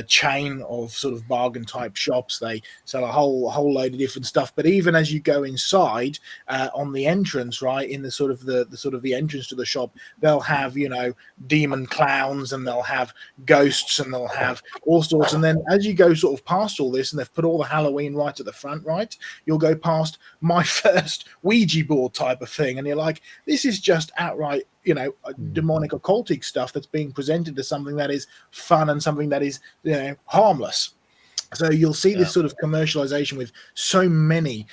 chain of sort of bargain type shops. They sell a whole load of different stuff. But even as you go inside, on the entrance, right, in the sort of the entrance to the shop, they'll have, you know, demon clowns, and they'll have ghosts, and they'll have all sorts. And then as you go sort of past all this, and they've put all the Halloween right at the front, right, you'll go past my first Ouija board type of thing, and you're like, this is just outright, you know, demonic occultic stuff that's being presented as something that is fun and something that is, you know, harmless. So you'll see this sort of commercialization with so many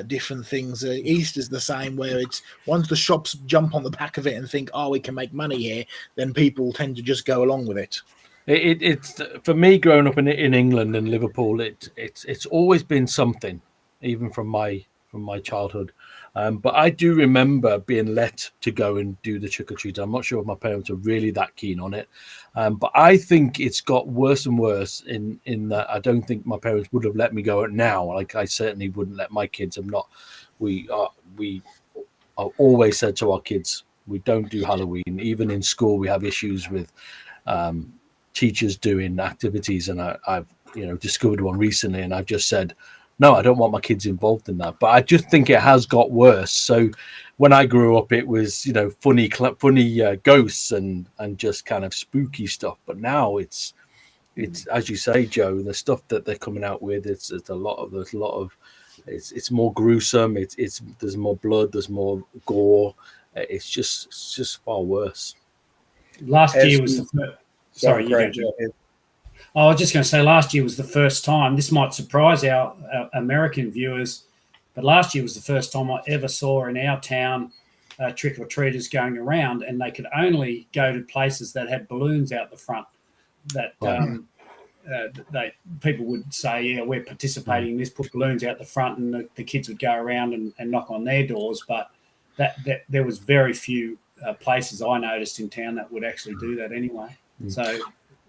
different things. East is the same, where it's once the shops jump on the back of it and think, oh, we can make money here, then people tend to just go along with it. It's for me, growing up in England and Liverpool, it's always been something, even from my childhood. But I do remember being let to go and do the trick or treat. I'm not sure if my parents are really that keen on it, but I think it's got worse and worse. In that, I don't think my parents would have let me go now. Like I certainly wouldn't let my kids. We are always said to our kids, we don't do Halloween. Even in school, we have issues with teachers doing activities, and I've discovered one recently, and I've just said, no, I don't want my kids involved in that. But I just think it has got worse. So when I grew up, it was, you know, funny ghosts and just kind of spooky stuff. But now it's as you say, Joe, the stuff that they're coming out with, it's a lot of it's more gruesome. It's there's more blood, there's more gore. It's just far worse. Last year was the first. Sorry, you go ahead. I was just going to say, last year was the first time. This might surprise our American viewers, but last year was the first time I ever saw in our town trick or treaters going around, and they could only go to places that had balloons out the front. That people would say, yeah, we're participating in this, put balloons out the front, and the kids would go around and knock on their doors. But that there was very few places I noticed in town that would actually do that anyway. So.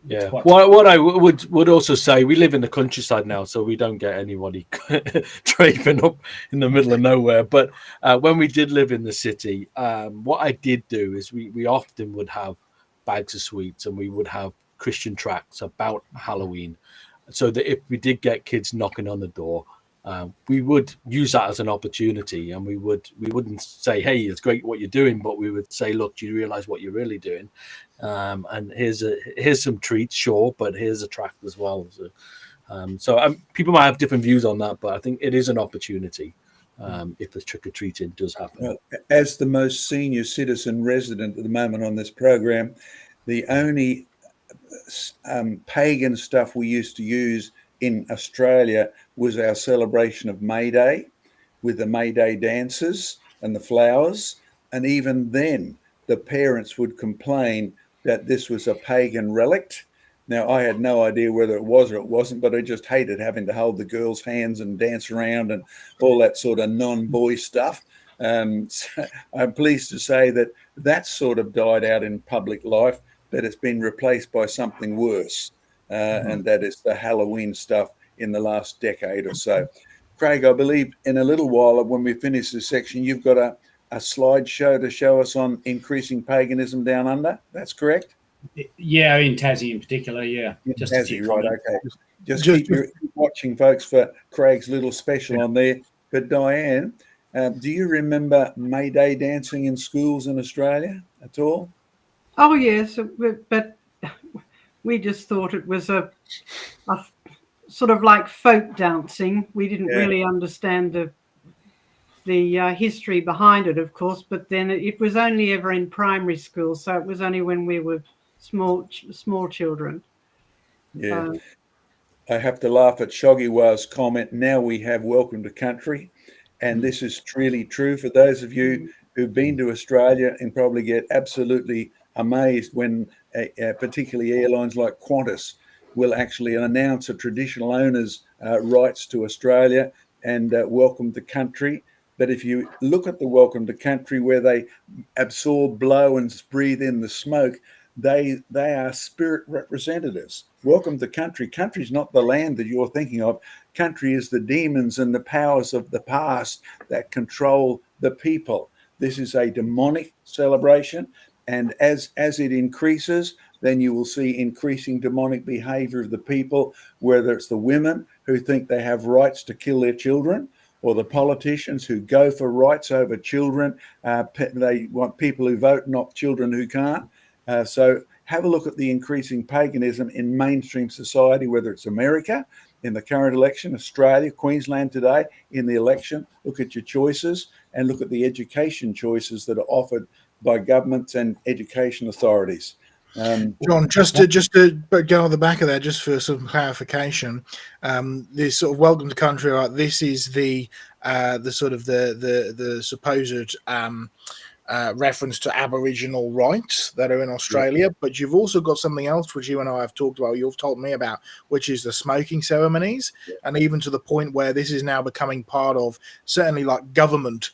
Yeah. What I would also say, we live in the countryside now, so we don't get anybody draping up in the middle of nowhere. But when we did live in the city, what I did do is we often would have bags of sweets, and we would have Christian tracts about Halloween, so that if we did get kids knocking on the door, we would use that as an opportunity, and we wouldn't say, hey, it's great what you're doing, but we would say, look, do you realize what you're really doing? And here's some treats, sure, but here's a tract as well. So people might have different views on that, but I think it is an opportunity if the trick-or-treating does happen. Well, as the most senior citizen resident at the moment on this program, the only pagan stuff we used to use in Australia was our celebration of May Day, with the May Day dances and the flowers. And even then, the parents would complain that this was a pagan relic. Now, I had no idea whether it was or it wasn't, but I just hated having to hold the girls' hands and dance around and all that sort of non-boy stuff. So I'm pleased to say that sort of died out in public life, but it's been replaced by something worse. And that is the Halloween stuff in the last decade or so. Craig, I believe in a little while, when we finish this section, you've got a slideshow to show us on increasing paganism down under. That's correct? Yeah, in Tassie in particular, yeah. Just Tassie, right, okay. Just keep watching, folks, for Craig's little special on there. But Diane, do you remember May Day dancing in schools in Australia at all? Oh, yes, but we just thought it was a sort of like folk dancing. We didn't really understand the history behind it, of course, but then it was only ever in primary school, so it was only when we were small children. Yeah. I have to laugh at Shoggywa's comment. Now we have Welcome to Country, and this is really true for those of you who've been to Australia, and probably get absolutely amazed when particularly airlines like Qantas will actually announce a traditional owner's rights to Australia and Welcome to Country. But if you look at the Welcome to Country, where they absorb, blow and breathe in the smoke, they are spirit representatives. Welcome to Country. Country's not the land that you're thinking of. country is the demons and the powers of the past that control the people. This is a demonic celebration, and as it increases, then you will see increasing demonic behavior of the people, whether it's the women who think they have rights to kill their children, or the politicians who go for rights over children. They want people who vote, not children who can't. So have a look at the increasing paganism in mainstream society, whether it's America in the current election, Australia, Queensland today in the election. Look at your choices and look at the education choices that are offered by governments and education authorities. John, just to go on the back of that, just for some clarification, this sort of welcome to country, right? This is the sort of the supposed reference to Aboriginal rights that are in Australia, but you've also got something else which you and I have talked about, you've told me about, which is the smoking ceremonies, and even to the point where this is now becoming part of certainly like government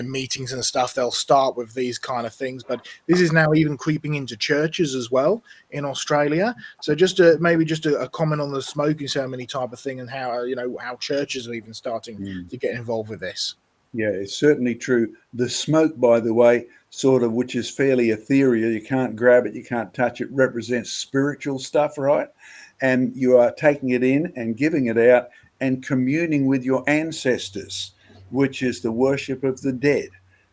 meetings and stuff. They'll start with these kind of things, but this is now even creeping into churches as well in Australia. So just a comment on the smoking ceremony type of thing, and how how churches are even starting to get involved with this. Yeah, it's certainly true. The smoke, by the way, sort of, which is fairly ethereal, you can't grab it, you can't touch it, represents spiritual stuff, right? And you are taking it in and giving it out and communing with your ancestors, which is the worship of the dead,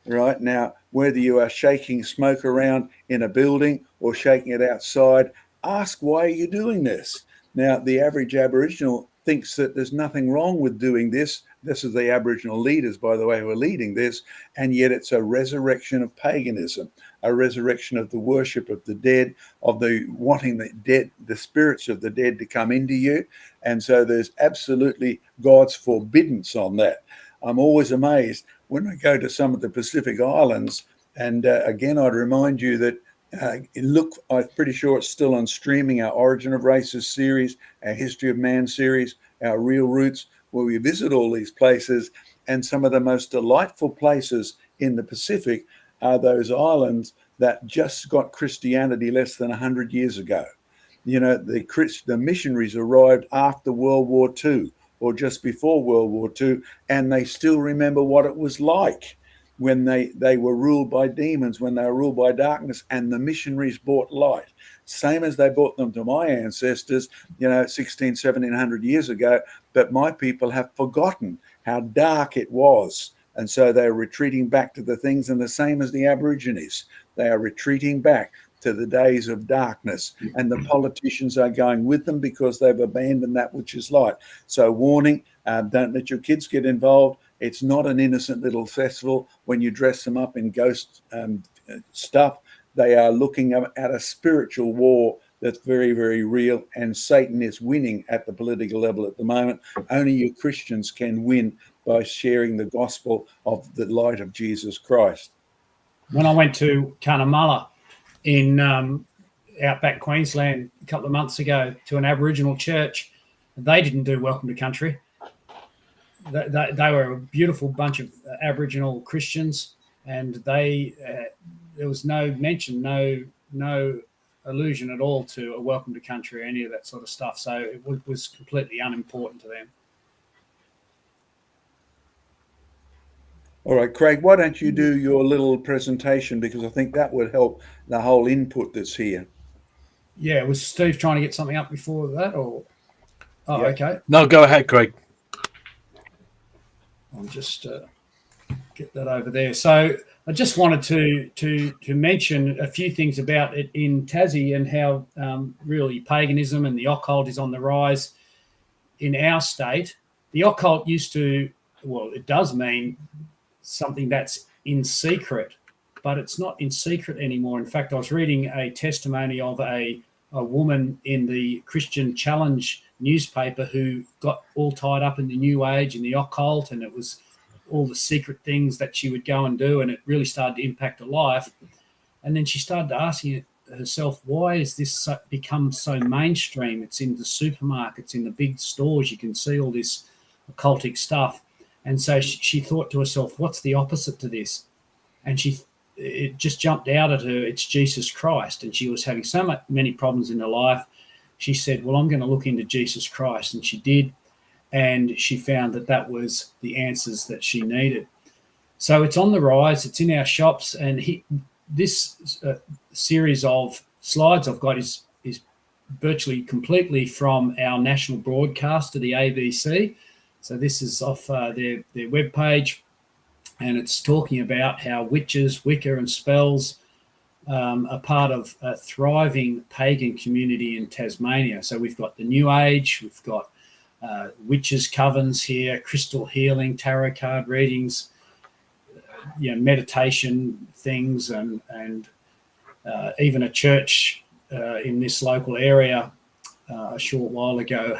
right? Now, whether you are shaking smoke around in a building or shaking it outside, ask, why are you doing this? Now, the average Aboriginal thinks that there's nothing wrong with doing this. This is the Aboriginal leaders, by the way, who are leading this, and yet it's a resurrection of paganism, a resurrection of the worship of the dead, of the wanting the dead, the spirits of the dead to come into you. And so there's absolutely God's forbiddance on that. I'm always amazed when I go to some of the Pacific Islands, and again, I'd remind you that I'm pretty sure it's still on streaming, our Origin of Races series, our History of Man series, our Real Roots, where we visit all these places. And some of the most delightful places in the Pacific are those islands that just got Christianity less than 100 years ago. You know, the missionaries arrived after World War II or just before World War II, and they still remember what it was like when they were ruled by demons, when they were ruled by darkness, and the missionaries brought light, same as they brought them to my ancestors, 16, 1700 years ago. But my people have forgotten how dark it was. And so they're retreating back to the things, and the same as the Aborigines. They are retreating back to the days of darkness, and the politicians are going with them because they've abandoned that which is light. So warning, don't let your kids get involved. It's not an innocent little festival when you dress them up in ghost stuff. They are looking at a spiritual war that's very, very real, and Satan is winning at the political level at the moment. Only you Christians can win by sharing the gospel of the light of Jesus Christ. When I went to Cunnamulla in outback Queensland a couple of months ago to an Aboriginal church, they didn't do Welcome to Country. They were a beautiful bunch of Aboriginal Christians, and there was no mention, no allusion at all to a Welcome to Country or any of that sort of stuff. So it was completely unimportant to them. All right, Craig, why don't you do your little presentation, because I think that would help the whole input that's here. Yeah, was Steve trying to get something up before that, or? Oh, yeah. Okay. No, go ahead, Craig. I'll just get that over there. So I just wanted to mention a few things about it in Tassie, and how really paganism and the occult is on the rise in our state. The occult it does mean something that's in secret, but it's not in secret anymore. In fact, I was reading a testimony of a woman in the Christian Challenge newspaper who got all tied up in the New Age and the occult, and it was all the secret things that she would go and do, and it really started to impact her life. And then she started asking herself, why is this become so mainstream? It's in the supermarkets, in the big stores, you can see all this occultic stuff. And so she thought to herself, what's the opposite to this? And it just jumped out at her, it's Jesus Christ. And she was having so many problems in her life. She said, well, I'm going to look into Jesus Christ. And she did. and she found that that was the answers that she needed. So it's on the rise. It's in our shops, and this series of slides I've got is virtually completely from our national broadcaster, the ABC. So this is off their webpage, and it's talking about how witches, Wicca, and spells are part of a thriving pagan community in Tasmania. So we've got the New Age, we've got witches' covens here, crystal healing, tarot card readings, meditation things, and even a church in this local area a short while ago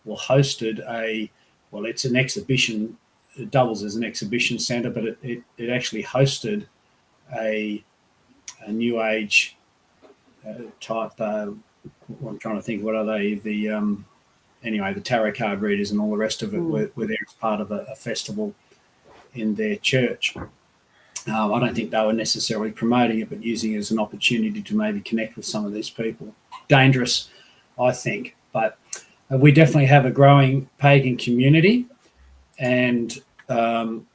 hosted it's an exhibition. It doubles as an exhibition centre, but it actually hosted a New Age type. I'm trying to think, what are they? The tarot card readers and all the rest of it were there as part of a festival in their church. I don't think they were necessarily promoting it, but using it as an opportunity to maybe connect with some of these people. Dangerous, I think, but we definitely have a growing pagan community, and one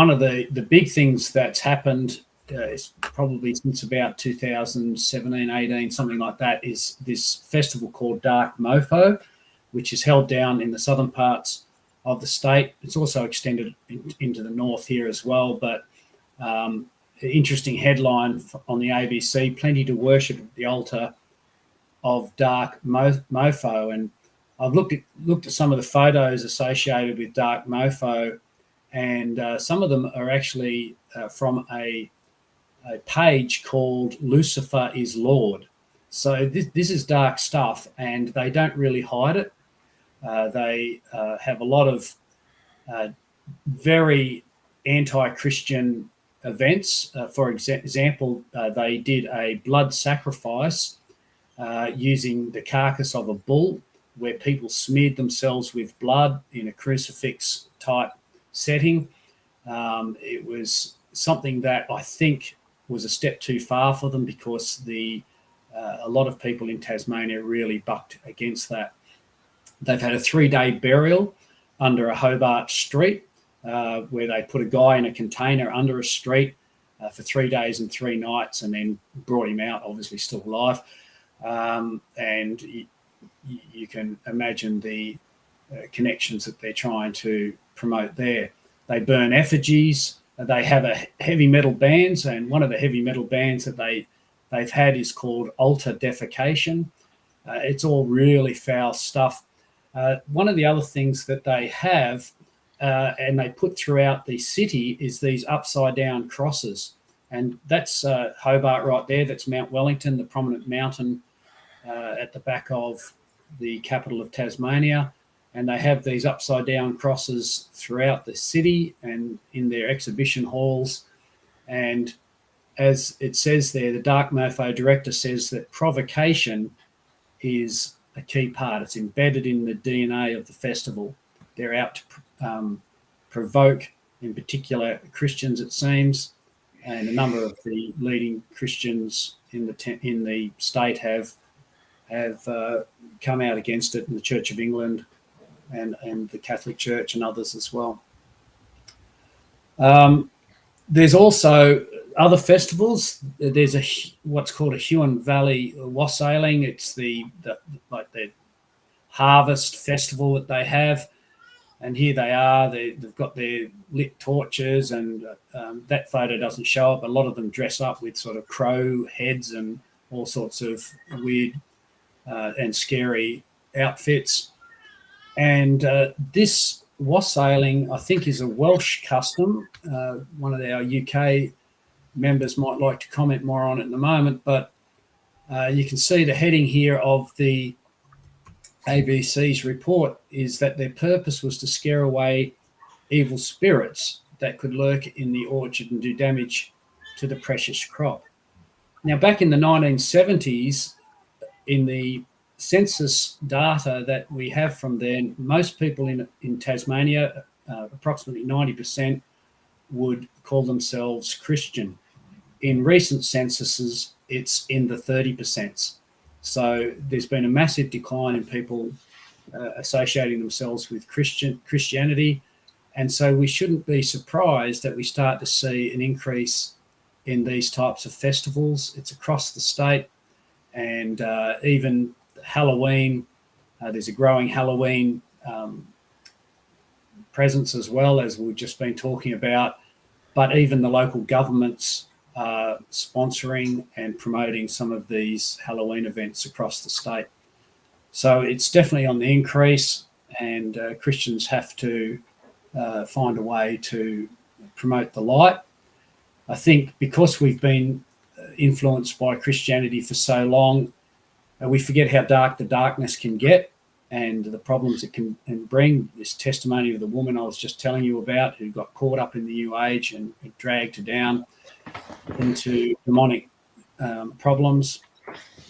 of the big things that's happened is probably since about 2017, 18, something like that, is this festival called Dark Mofo, which is held down in the southern parts of the state. It's also extended into the north here as well, but interesting headline on the ABC: plenty to worship at the altar of Dark Mofo. And I've looked at some of the photos associated with Dark Mofo, and some of them are actually from a page called Lucifer is Lord. So this is dark stuff, and they don't really hide it. They have a lot of very anti-Christian events. For example, they did a blood sacrifice using the carcass of a bull, where people smeared themselves with blood in a crucifix type setting. It was something that I think was a step too far for them, because a lot of people in Tasmania really bucked against that. They've had a 3-day burial under a Hobart street, where they put a guy in a container under a street for 3 days and 3 nights, and then brought him out, obviously still alive. And you can imagine the connections that they're trying to promote there. They burn effigies. They have a heavy metal bands, and one of the heavy metal bands that they've had is called Altar Defecation. It's all really foul stuff. One of the other things that they have, and they put throughout the city, is these upside down crosses. And that's Hobart right there. That's Mount Wellington, the prominent mountain at the back of the capital of Tasmania. And they have these upside down crosses throughout the city and in their exhibition halls. And as it says there, the Dark Mofo director says that provocation is a key part. It's embedded in the DNA of the festival. They're out to provoke, in particular, Christians, it seems, and a number of the leading Christians in the state have come out against it, in the Church of England and the Catholic Church and others as well. There's also other festivals. There's what's called a Huon Valley Wassailing. It's the harvest festival that they have, and here they are. They've got their lit torches, and that photo doesn't show up. A lot of them dress up with sort of crow heads and all sorts of weird and scary outfits. And this wassailing, I think, is a Welsh custom. One of our UK members might like to comment more on it in a moment, but you can see the heading here of the ABC's report is that their purpose was to scare away evil spirits that could lurk in the orchard and do damage to the precious crop. Now, back in the 1970s, in the census data that we have from then, most people in Tasmania, approximately 90%, would call themselves Christian. In recent censuses, it's in the 30%. So there's been a massive decline in people associating themselves with Christianity. And so we shouldn't be surprised that we start to see an increase in these types of festivals. It's across the state, and even Halloween, there's a growing Halloween presence as well, as we've just been talking about. But even the local governments are sponsoring and promoting some of these Halloween events across the state. So it's definitely on the increase, and Christians have to find a way to promote the light. I think because we've been influenced by Christianity for so long, we forget how dark the darkness can get and the problems it can bring. This testimony of the woman I was just telling you about, who got caught up in the New Age and dragged down into demonic problems,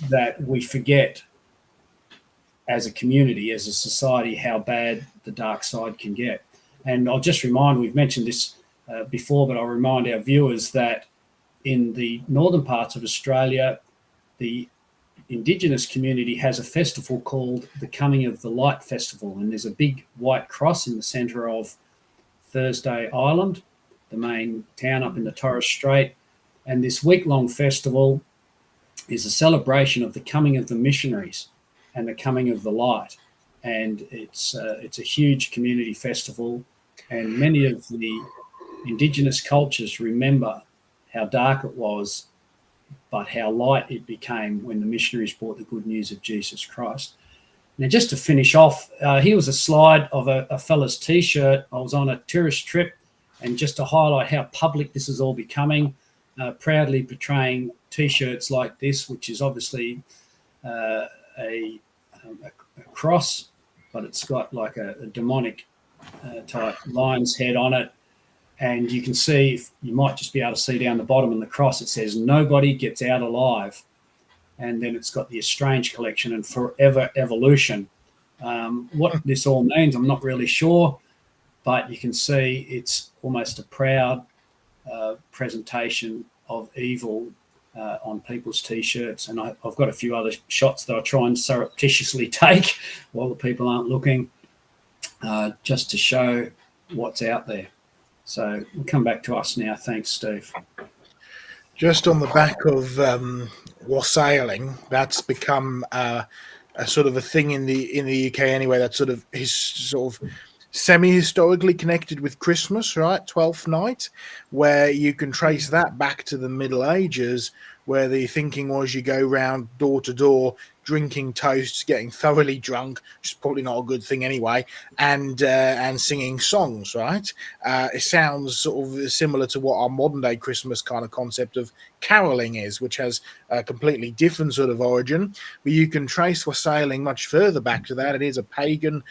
that we forget as a community, as a society, how bad the dark side can get. And I'll just remind, we've mentioned this before, but I'll remind our viewers that in the northern parts of Australia, the Indigenous community has a festival called the Coming of the Light Festival, and there's a big white cross in the centre of Thursday Island, the main town up in the Torres Strait. And this week-long festival is a celebration of the coming of the missionaries and the coming of the light. And it's a huge community festival, and many of the Indigenous cultures remember how dark it was, but how light it became when the missionaries brought the good news of Jesus Christ. Now, just to finish off, here was a slide of a fella's T-shirt. I was on a tourist trip, and just to highlight how public this is all becoming, proudly portraying T-shirts like this, which is obviously a cross, but it's got like a demonic type lion's head on it. And you can see, you might just be able to see down the bottom in the cross, it says, "Nobody gets out alive." And then it's got the Estranged collection and Forever Evolution. What this all means, I'm not really sure, but you can see it's almost a proud presentation of evil on people's T-shirts. And I've got a few other shots that I try and surreptitiously take while the people aren't looking, just to show what's out there. So we'll come back to us now. Thanks, Steve. Just on the back of wassailing, that's become a sort of a thing in the UK anyway. That's sort of semi-historically connected with Christmas, right? 12th night, where you can trace that back to the Middle Ages, where the thinking was you go round door to door, drinking toasts, getting thoroughly drunk, which is probably not a good thing anyway, and singing songs, right? It sounds sort of similar to what our modern day Christmas kind of concept of caroling is, which has a completely different sort of origin. But you can trace wassailing much further back to that. It is a pagan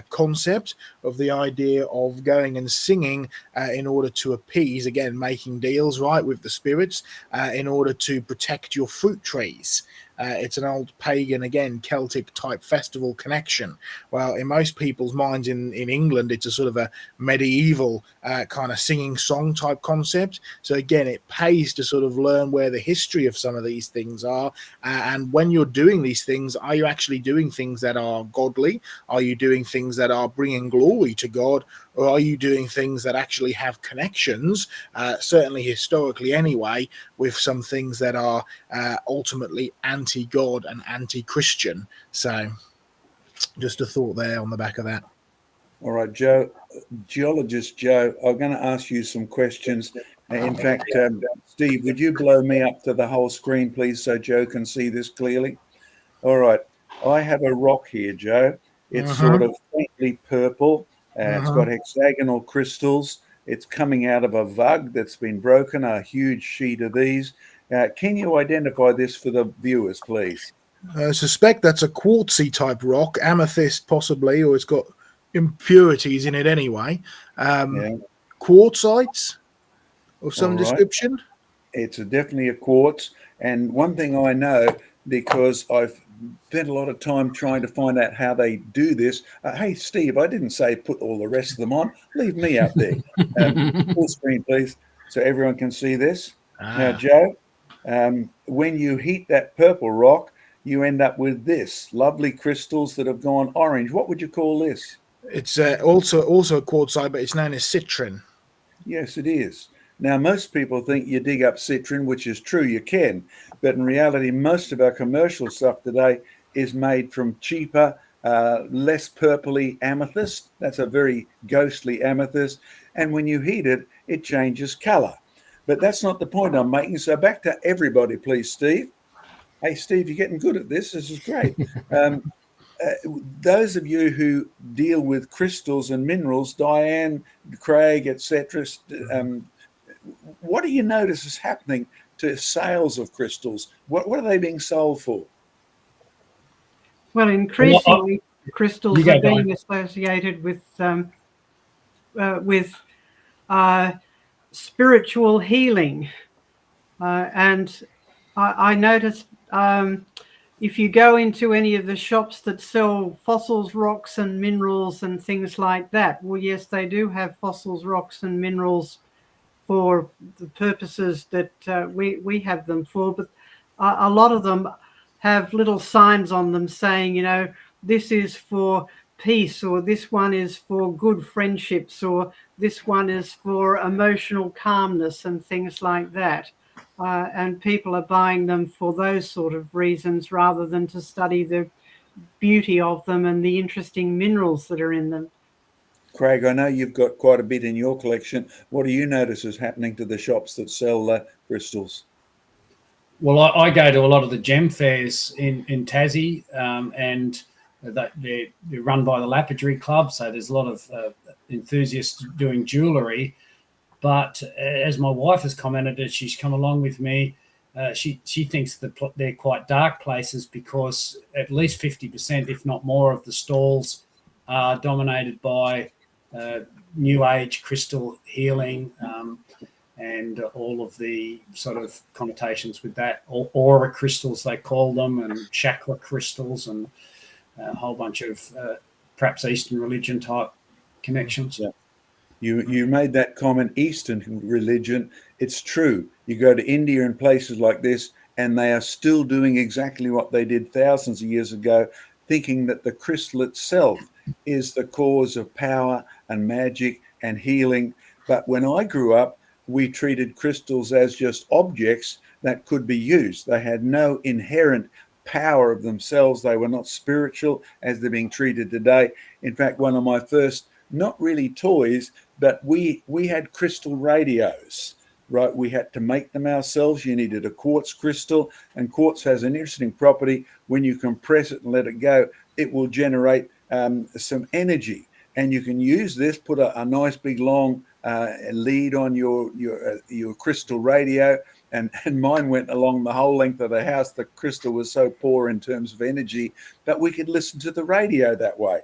concept of the idea of going and singing in order to appease, again, making deals, right, with the spirits in order to protect your fruit trees. It's an old pagan, again, Celtic type festival connection. Well, in most people's minds in England, it's a sort of a medieval kind of singing song type concept. So again, it pays to sort of learn where the history of some of these things are. And when you're doing these things, are you actually doing things that are godly? Are you doing things that are bringing glory to God? Or are you doing things that actually have connections, certainly historically anyway, with some things that are ultimately anti-God and anti-Christian? So just a thought there on the back of that. All right, Joe, geologist Joe, I'm going to ask you some questions. In fact, Steve, would you blow me up to the whole screen, please, so Joe can see this clearly? All right. I have a rock here, Joe. It's sort of faintly purple. It's got hexagonal crystals. It's coming out of a vug that's been broken, a huge sheet of these. Can you identify this for the viewers, please? I suspect that's a quartzy type rock, amethyst possibly, or it's got impurities in it anyway. Quartzites of some description? It's definitely a quartz. And one thing I know, because I've spent a lot of time trying to find out how they do this. Hey, Steve, I didn't say put all the rest of them on. Leave me up there. Full screen, please, so everyone can see this. Now, Joe, when you heat that purple rock, you end up with this lovely crystals that have gone orange. What would you call this? It's also quartzite, but it's known as citrin. Yes, it is. Now, most people think you dig up citrin, which is true, you can, but in reality, most of our commercial stuff today is made from cheaper, less purpley amethyst. That's a very ghostly amethyst. And when you heat it, it changes color. But that's not the point I'm making. So back to everybody, please, Steve. Hey, Steve, you're getting good at this. This is great. Those of you who deal with crystals and minerals, Diane, Craig, etc., what do you notice is happening to sales of crystals? What are they being sold for? Well, increasingly, crystals You go, are being Diane. associated with spiritual healing, and I noticed if you go into any of the shops that sell fossils, rocks, and minerals and things like that, well, yes, they do have fossils, rocks, and minerals for the purposes that we have them for, but a lot of them have little signs on them saying, you know, this is for peace, or this one is for good friendships, or this one is for emotional calmness and things like that. And people are buying them for those sort of reasons rather than to study the beauty of them and the interesting minerals that are in them. Craig, I know you've got quite a bit in your collection. What do you notice is happening to the shops that sell crystals? Well, I go to a lot of the gem fairs in Tassie, and they're run by the Lapidary Club. So there's a lot of enthusiasts doing jewellery. But as my wife has commented, as she's come along with me, she thinks that they're quite dark places because at least 50%, if not more, of the stalls are dominated by New Age crystal healing, and all of the sort of connotations with that, aura crystals they call them, and chakra crystals, and a whole bunch of perhaps Eastern religion type connections. Yeah. You made that comment, Eastern religion. It's true. You go to India and places like this, and they are still doing exactly what they did thousands of years ago, thinking that the crystal itself is the cause of power and magic and healing. But when I grew up, we treated crystals as just objects that could be used. They had no inherent power of themselves. They were not spiritual as they're being treated today. In fact, one of my first, not really toys, but we had crystal radios, right? We had to make them ourselves. You needed a quartz crystal, and quartz has an interesting property. When you compress it and let it go, it will generate some energy, and you can use this, put a nice big long lead on your crystal radio, and mine went along the whole length of the house. The crystal was so poor in terms of energy, but we could listen to the radio that way,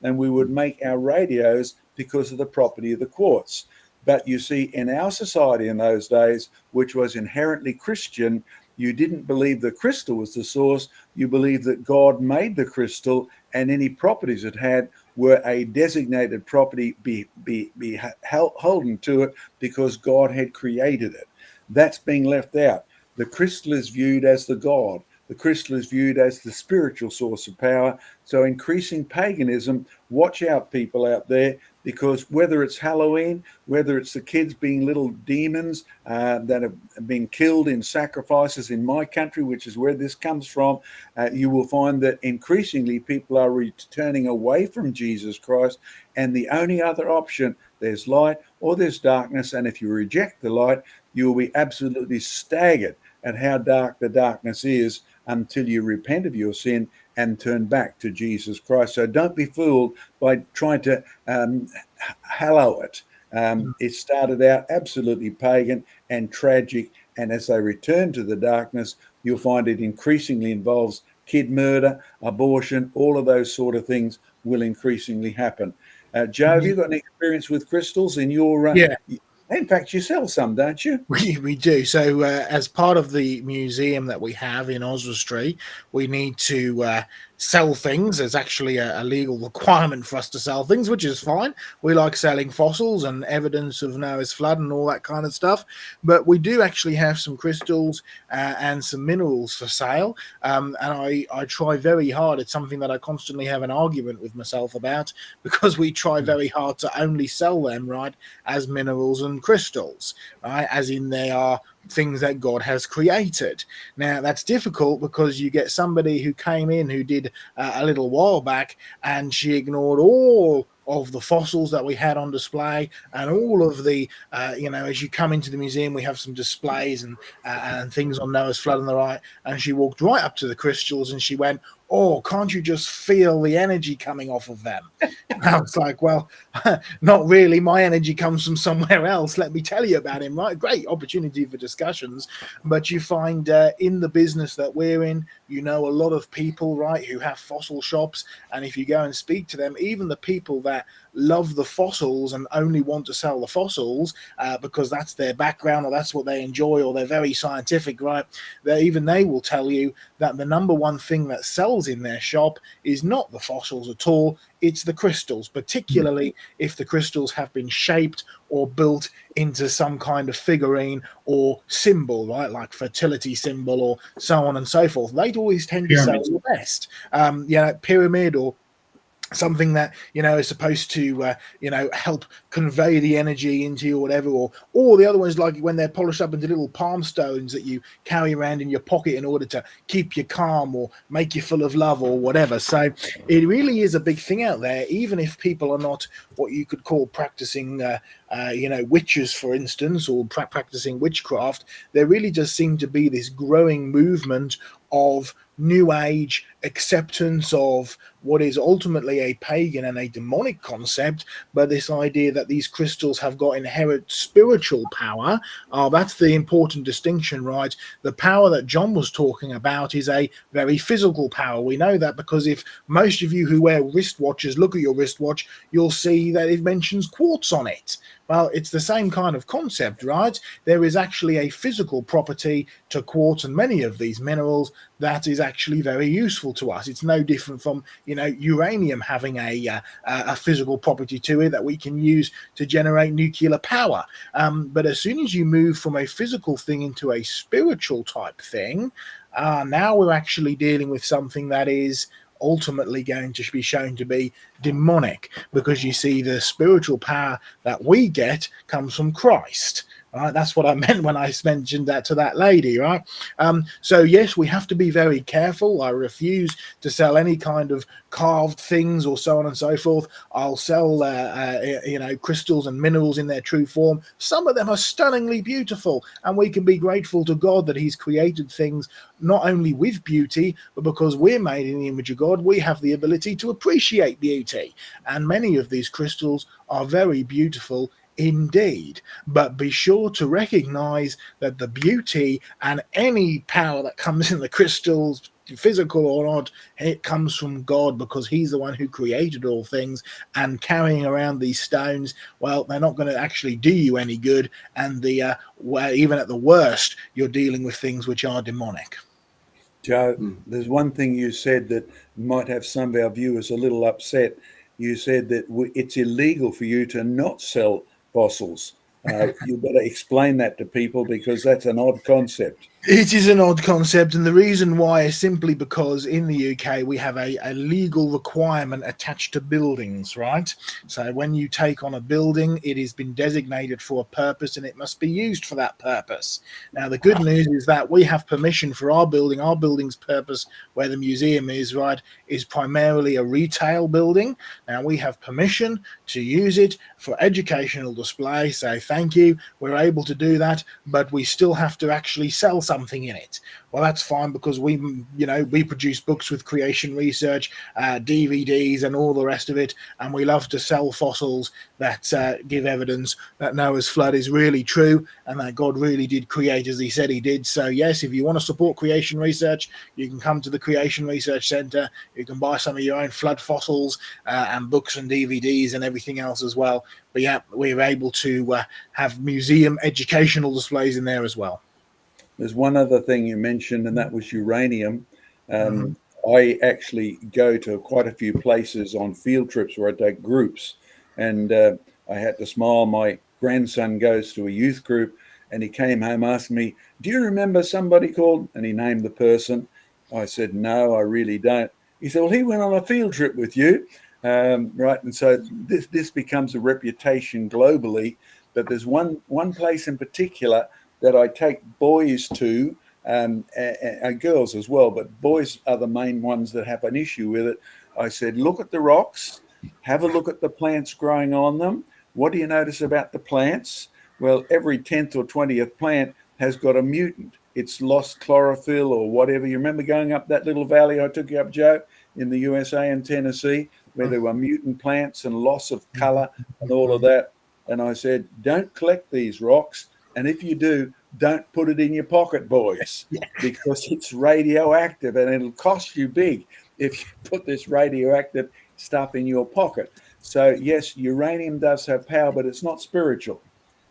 and we would make our radios because of the property of the quartz. But you see, in our society in those days, which was inherently Christian, you didn't believe the crystal was the source. You believed that God made the crystal, and any properties it had were a designated property, be holden to it because God had created it. That's being left out. The crystal is viewed as the God. The crystal is viewed as the spiritual source of power. So increasing paganism, watch out, people out there, because whether it's Halloween, whether it's the kids being little demons that have been killed in sacrifices in my country, which is where this comes from, you will find that increasingly people are returning away from Jesus Christ. And the only other option, there's light or there's darkness. And if you reject the light, you will be absolutely staggered at how dark the darkness is until you repent of your sin and turn back to Jesus Christ. So don't be fooled by trying to hallow it. It started out absolutely pagan and tragic, and as they return to the darkness, you'll find it increasingly involves kid murder, abortion, all of those sort of things will increasingly happen. Joe, have you got any experience with crystals in your... Yeah. In fact, you sell some, don't you? We do. So as part of the museum that we have in Oswestry, we need to sell things. There's actually a legal requirement for us to sell things, which is fine. We like selling fossils and evidence of Noah's flood and all that kind of stuff. But we do actually have some crystals and some minerals for sale. And I try very hard. It's something that I constantly have an argument with myself about, because we try very hard to only sell them, right, as minerals and crystals, right, as in they are things that God has created. Now that's difficult because you get somebody who came in who did a little while back, and she ignored all of the fossils that we had on display and all of the as you come into the museum, we have some displays and things on Noah's flood on the right, and she walked right up to the crystals and she went, "Oh, can't you just feel the energy coming off of them?" I was like, "Well, not really. My energy comes from somewhere else. Let me tell you about him." Right? Great opportunity for discussions. But you find in the business that we're in, a lot of people, right, who have fossil shops. And if you go and speak to them, even the people that love the fossils and only want to sell the fossils because that's their background or that's what they enjoy, or they're very scientific, right? They will tell you that the number one thing that sells in their shop is not the fossils at all. It's the crystals, particularly if the crystals have been shaped or built into some kind of figurine or symbol, right? Like fertility symbol or so on and so forth. They always tend to sell the best. Pyramid or something that is supposed to help convey the energy into you or whatever, or the other ones, like when they're polished up into little palm stones that you carry around in your pocket in order to keep you calm or make you full of love or whatever. So it really is a big thing out there, even if people are not what you could call practicing witches, for instance, or practicing witchcraft. There really does seem to be this growing movement of new age acceptance of what is ultimately a pagan and a demonic concept, but this idea that these crystals have got inherent spiritual power. That's the important distinction, right? The power that John was talking about is a very physical power. We know that because if most of you who wear wristwatches look at your wristwatch, you'll see that it mentions quartz on it. Well, it's the same kind of concept, right? There is actually a physical property to quartz and many of these minerals that is actually very useful to us. It's no different from, uranium having a physical property to it that we can use to generate nuclear power. But as soon as you move from a physical thing into a spiritual type thing, now we're actually dealing with something that is ultimately going to be shown to be demonic, because you see the spiritual power that we get comes from Christ. Right? That's what I meant when I mentioned that to that lady, right? So yes, we have to be very careful. I refuse to sell any kind of carved things or so on and so forth. I'll sell, crystals and minerals in their true form. Some of them are stunningly beautiful, and we can be grateful to God that He's created things not only with beauty, but because we're made in the image of God, we have the ability to appreciate beauty. And many of these crystals are very beautiful indeed, but be sure to recognize that the beauty and any power that comes in the crystals, physical or not, it comes from God, because He's the one who created all things. And carrying around these stones, well, they're not going to actually do you any good, and even at the worst, you're dealing with things which are demonic. Joe, there's one thing you said that might have some of our viewers a little upset. You said that it's illegal for you to not sell fossils. You better explain that to people, because that's an odd concept. It is an odd concept, and the reason why is simply because in the UK we have a legal requirement attached to buildings, right? So when you take on a building, it has been designated for a purpose and it must be used for that purpose. Now, the good news is that we have permission for our building. Our building's purpose, where the museum is, right, is primarily a retail building. Now, we have permission to use it for educational display, so thank you. We're able to do that, but we still have to actually sell something in it. Well, that's fine, because we produce books with Creation Research, DVDs and all the rest of it, and we love to sell fossils that give evidence that Noah's flood is really true and that God really did create as He said He did. So yes, if you want to support Creation Research, you can come to the Creation Research Centre. You can buy some of your own flood fossils and books and DVDs and everything else as well. But yeah, we're able to have museum educational displays in there as well. There's one other thing you mentioned, and that was uranium. I actually go to quite a few places on field trips where I take groups, and I had to smile. My grandson goes to a youth group, and he came home asking me, "Do you remember somebody called?" And he named the person. I said, "No, I really don't." He said, "Well, he went on a field trip with you." Right, and so this becomes a reputation globally. But there's one place in particular that I take boys to, and girls as well, but boys are the main ones that have an issue with it. I said, look at the rocks, have a look at the plants growing on them. What do you notice about the plants? Well, every 10th or 20th plant has got a mutant. It's lost chlorophyll or whatever. You remember going up that little valley I took you up, Joe, in the USA and Tennessee, where there were mutant plants and loss of color and all of that. And I said, don't collect these rocks. And if you do, don't put it in your pocket, boys, because it's radioactive and it'll cost you big if you put this radioactive stuff in your pocket. So, yes, uranium does have power, but it's not spiritual.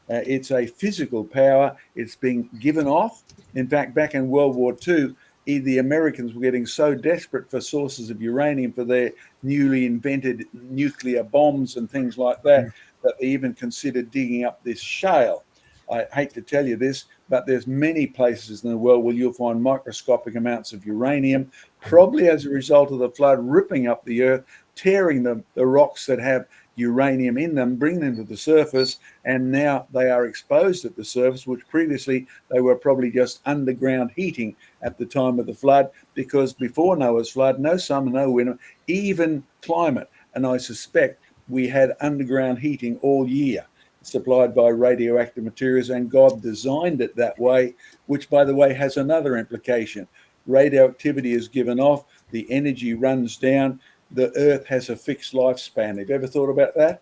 It's a physical power. It's being given off. In fact, back in World War II, the Americans were getting so desperate for sources of uranium for their newly invented nuclear bombs and things like that, that they even considered digging up this shale. I hate to tell you this, but there's many places in the world where you'll find microscopic amounts of uranium, probably as a result of the flood ripping up the earth, tearing the rocks that have uranium in them, bringing them to the surface, and now they are exposed at the surface, which previously they were probably just underground heating at the time of the flood, because before Noah's flood, no summer, no winter, even climate. And I suspect we had underground heating all year, supplied by radioactive materials, and God designed it that way, which, by the way, has another implication. Radioactivity is given off, the energy runs down, the earth has a fixed lifespan. Have you ever thought about that?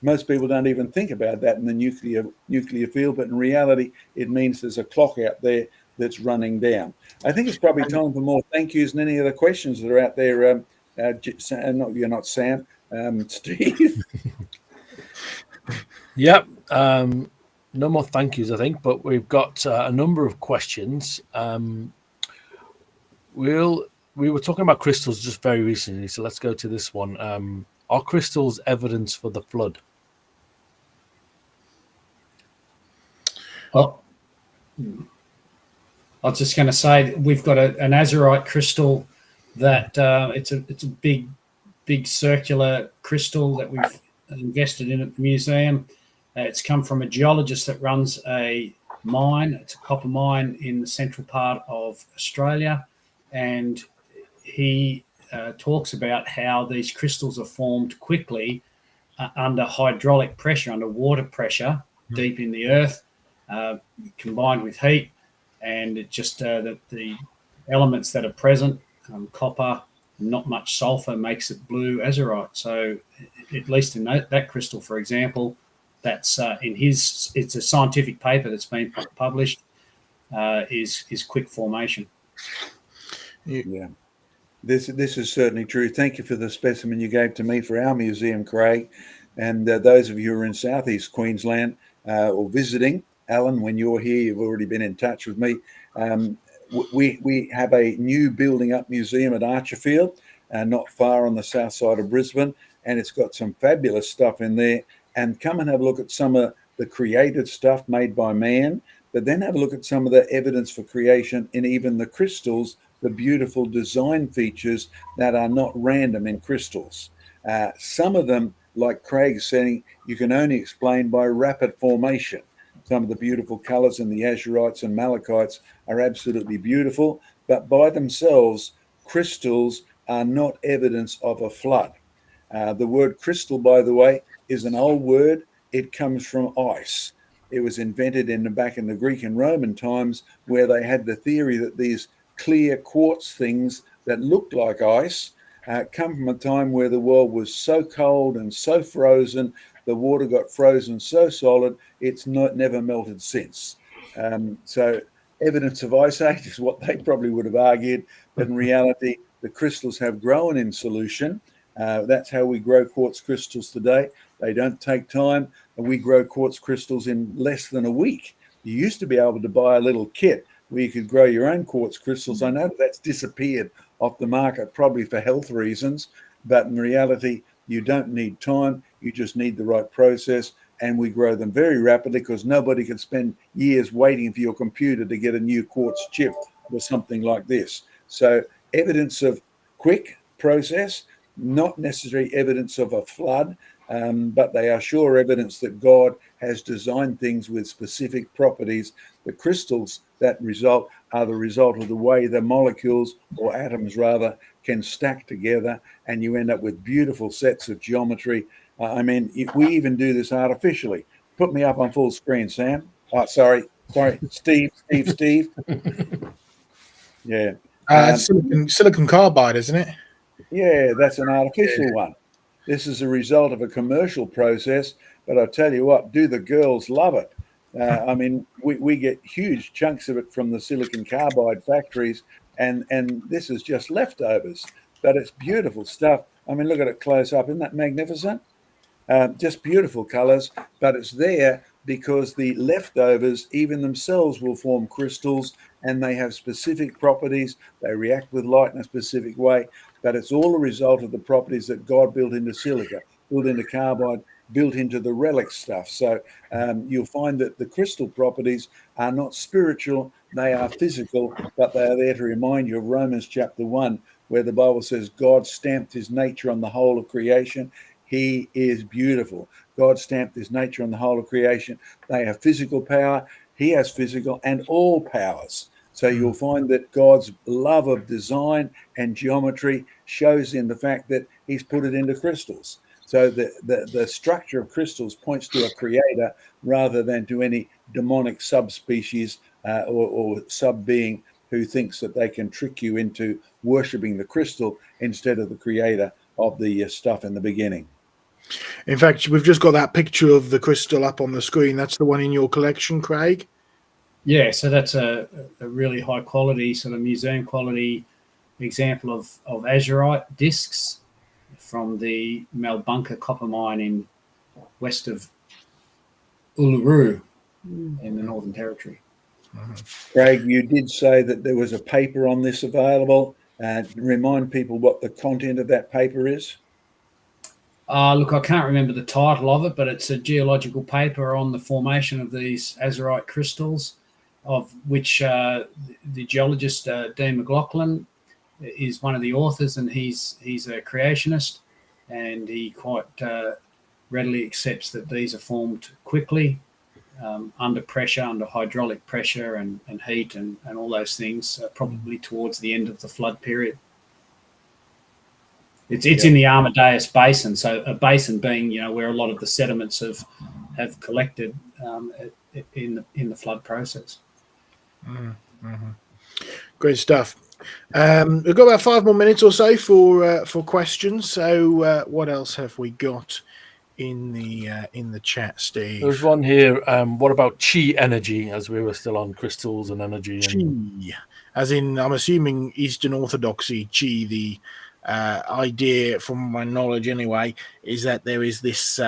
Most people don't even think about that in the nuclear field, but in reality, it means there's a clock out there that's running down. I think it's probably time for more thank yous and any other questions that are out there. You're not Sam, Steve. Yep. No more thank yous, I think, but we've got a number of questions. We were talking about crystals just very recently, so let's go to this one. Are crystals evidence for the flood? Well, I was just going to say we've got an azurite crystal that it's a big circular crystal that we've invested in at the museum. It's come from a geologist that runs a mine. It's a copper mine in the central part of Australia, and he talks about how these crystals are formed quickly under hydraulic pressure, under water pressure, deep in the earth, combined with heat, and it just the elements that are present, copper, not much sulfur, makes it blue azurite. So at least in that crystal, for example, that's it's a scientific paper that's been published, is quick formation. Yeah. This is certainly true. Thank you for the specimen you gave to me for our museum, Craig. And those of you who are in southeast Queensland or visiting, Alan, when you're here, you've already been in touch with me. We have a new building up museum at Archerfield, not far on the south side of Brisbane, and it's got some fabulous stuff in there. And come and have a look at some of the creative stuff made by man, but then have a look at some of the evidence for creation in even the crystals, the beautiful design features that are not random in crystals. Some of them, like Craig's saying, you can only explain by rapid formation. Some of the beautiful colors in the azurites and malachites are absolutely beautiful, but by themselves, crystals are not evidence of a flood. The word crystal, by the way, is an old word. It comes from ice. It was invented back in the Greek and Roman times, where they had the theory that these clear quartz things that looked like ice come from a time where the world was so cold and so frozen, the water got frozen so solid, it's never melted since. So evidence of ice age is what they probably would have argued, but in reality, the crystals have grown in solution. That's how we grow quartz crystals today. They don't take time, and we grow quartz crystals in less than a week. You used to be able to buy a little kit where you could grow your own quartz crystals. I know that's disappeared off the market, probably for health reasons. But in reality, you don't need time. You just need the right process. And we grow them very rapidly because nobody can spend years waiting for your computer to get a new quartz chip or something like this. So evidence of quick process, not necessarily evidence of a flood, but they are sure evidence that God has designed things with specific properties. The crystals that result are the result of the way the molecules, or atoms rather, can stack together, and you end up with beautiful sets of geometry. I mean, we even do this artificially. Put me up on full screen, Sam. Oh, sorry, Steve. Yeah. It's silicon carbide, isn't it? Yeah, that's an artificial one. This is a result of a commercial process, but I tell you what, do the girls love it? I mean, we get huge chunks of it from the silicon carbide factories, and this is just leftovers, but it's beautiful stuff. I mean, look at it close up. Isn't that magnificent? Just beautiful colors, but it's there because the leftovers, even themselves, will form crystals, and they have specific properties. They react with light in a specific way, but it's all a result of the properties that God built into silica, built into carbide, built into the relic stuff. So you'll find that the crystal properties are not spiritual, they are physical, but they are there to remind you of Romans chapter 1, where the Bible says God stamped his nature on the whole of creation. He is beautiful. God stamped his nature on the whole of creation. They have physical power. He has physical and all powers. So you'll find that God's love of design and geometry shows in the fact that he's put it into crystals. So the structure of crystals points to a creator rather than to any demonic subspecies or sub-being who thinks that they can trick you into worshipping the crystal instead of the creator of the stuff in the beginning. In fact, we've just got that picture of the crystal up on the screen. That's the one in your collection, Craig? Yeah, so that's a really high quality, sort of museum quality example of azurite discs from the Malbunka copper mine in west of Uluru in the Northern Territory. Craig, you did say that there was a paper on this available. Remind people what the content of that paper is. Look, I can't remember the title of it, but it's a geological paper on the formation of these azurite crystals, of which the geologist Dean McLaughlin is one of the authors, and he's a creationist, and he quite readily accepts that these are formed quickly under pressure, under hydraulic pressure and heat and all those things, probably towards the end of the flood period. It's in the Amadeus Basin, so a basin being, where a lot of the sediments have collected in the flood process. Mm-hmm. Great stuff. We've got about 5 more minutes or so for questions. So what else have we got in the chat, Steve? There's one here. What about chi energy? As we were still on crystals and energy. Chi, as in, I'm assuming Eastern Orthodoxy. Chi, the idea, from my knowledge anyway, is that there is this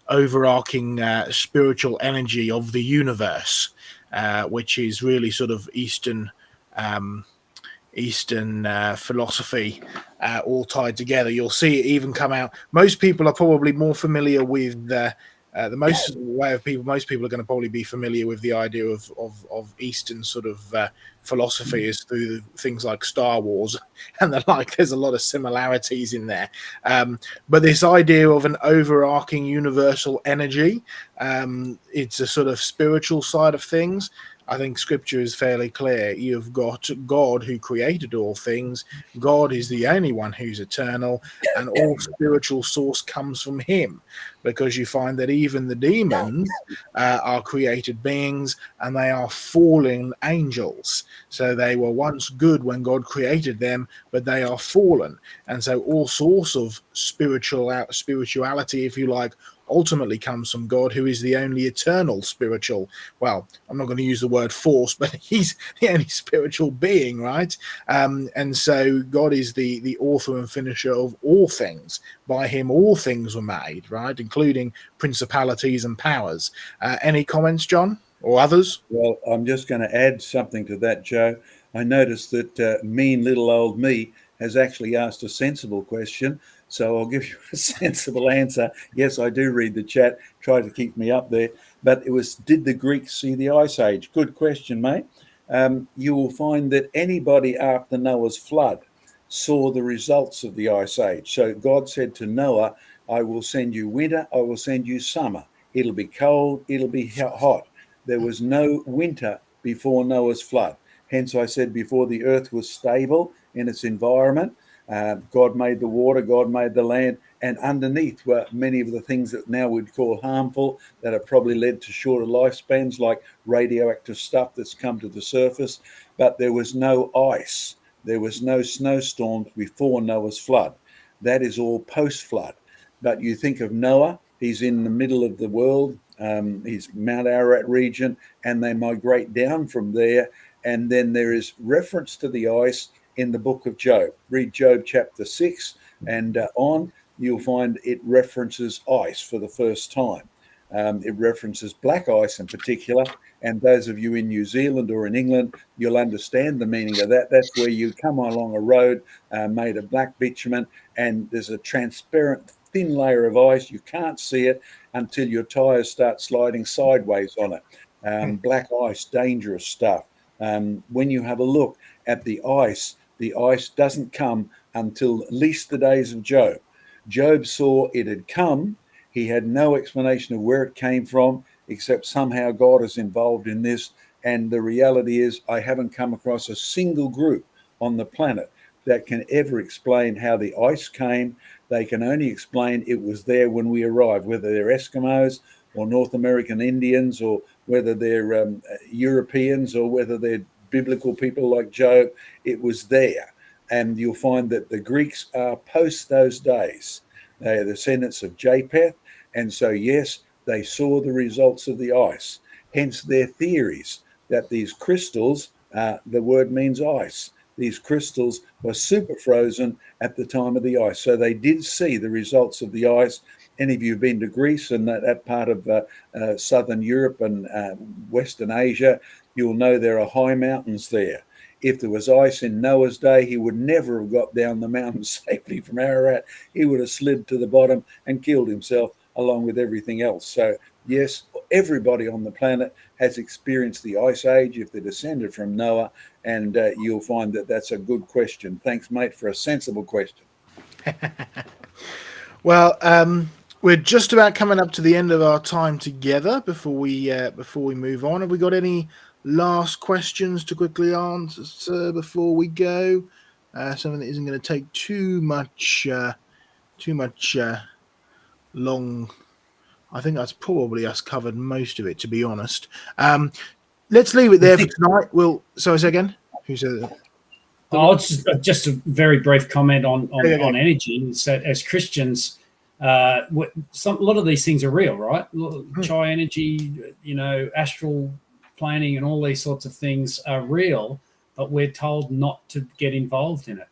overarching spiritual energy of the universe, which is really sort of Eastern philosophy all tied together. You'll see it even come out. Most people are probably more familiar with most people are going to probably be familiar with the idea of Eastern sort of philosophy is through things like Star Wars and the like. There's a lot of similarities in there, but this idea of an overarching universal energy, it's a sort of spiritual side of things. I think scripture is fairly clear. You've got God who created all things. God is the only one who's eternal, and all spiritual source comes from him, because you find that even the demons are created beings, and they are fallen angels. So they were once good when God created them, but they are fallen. And so all sorts of spirituality, if you like, ultimately comes from God, who is the only eternal spiritual, well, I'm not going to use the word force, but he's the only spiritual being, right? And so God is the author and finisher of all things. By him all things were made, right, including principalities and powers. Any comments, John, or others? Well, I'm just going to add something to that, Joe. I noticed that mean little old me has actually asked a sensible question. So I'll give you a sensible answer. Yes, I do read the chat, try to keep me up there. But it was, did the Greeks see the Ice Age? Good question, mate. You will find that anybody after Noah's flood saw the results of the Ice Age. So God said to Noah, I will send you winter, I will send you summer. It'll be cold, it'll be hot. There was no winter before Noah's flood. Hence, I said before the earth was stable in its environment, God made the water, God made the land, and underneath were many of the things that now we'd call harmful that have probably led to shorter lifespans, like radioactive stuff that's come to the surface. But there was no ice. There was no snowstorms before Noah's flood. That is all post-flood. But you think of Noah, he's in the middle of the world, he's Mount Ararat region, and they migrate down from there. And then there is reference to the ice in the book of Job. Read Job chapter 6 and on, you'll find it references ice for the first time. It references black ice in particular. And those of you in New Zealand or in England, you'll understand the meaning of that. That's where you come along a road made of black bitumen, and there's a transparent thin layer of ice. You can't see it until your tires start sliding sideways on it. Black ice, dangerous stuff. When you have a look at the ice doesn't come until at least the days of Job. Job saw it had come. He had no explanation of where it came from, except somehow God is involved in this. And the reality is, I haven't come across a single group on the planet that can ever explain how the ice came. They can only explain it was there when we arrived, whether they're Eskimos or North American Indians, or whether they're Europeans, or whether they're biblical people like Job. It was there. And you'll find that the Greeks are post those days. They are descendants of Japheth. And so, yes, they saw the results of the ice. Hence their theories that these crystals, the word means ice. These crystals were super frozen at the time of the ice. So they did see the results of the ice. Any of you have been to Greece and that part of southern Europe and Western Asia, you'll know there are high mountains there. If there was ice in Noah's day, he would never have got down the mountain safely from Ararat. He would have slid to the bottom and killed himself along with everything else. So, yes, everybody on the planet has experienced the Ice Age if they're descended from Noah, and you'll find that that's a good question. Thanks, mate, for a sensible question. Well, we're just about coming up to the end of our time together before we move on. Have we got any last questions to quickly answer before we go? Something that isn't going to take too much long. I think that's probably us covered most of it, to be honest. Let's leave it there for tonight. Sorry, say again. Who said that? Oh, just a very brief comment on energy. Is that as Christians, a lot of these things are real, right? Chi energy, astral planning, and all these sorts of things are real, but we're told not to get involved in it.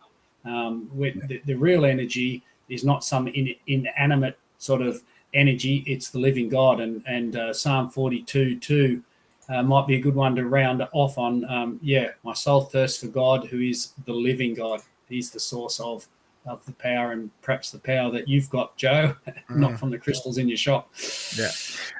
The real energy is not some inanimate sort of energy; it's the living God. And Psalm 42:2 might be a good one to round off on. My soul thirsts for God, who is the living God. He's the source of the power, and perhaps the power that you've got, Joe, not from the crystals in your shop. Yeah.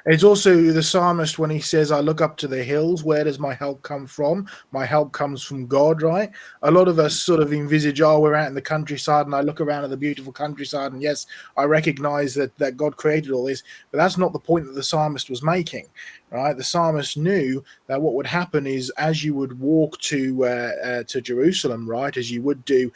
It's also the psalmist when he says, I look up to the hills, where does my help come from? My help comes from God, right? A lot of us sort of envisage, we're out in the countryside, and I look around at the beautiful countryside, and yes, I recognize that God created all this, but that's not the point that the psalmist was making, right? The psalmist knew that what would happen is, as you would walk to Jerusalem, right, as you would do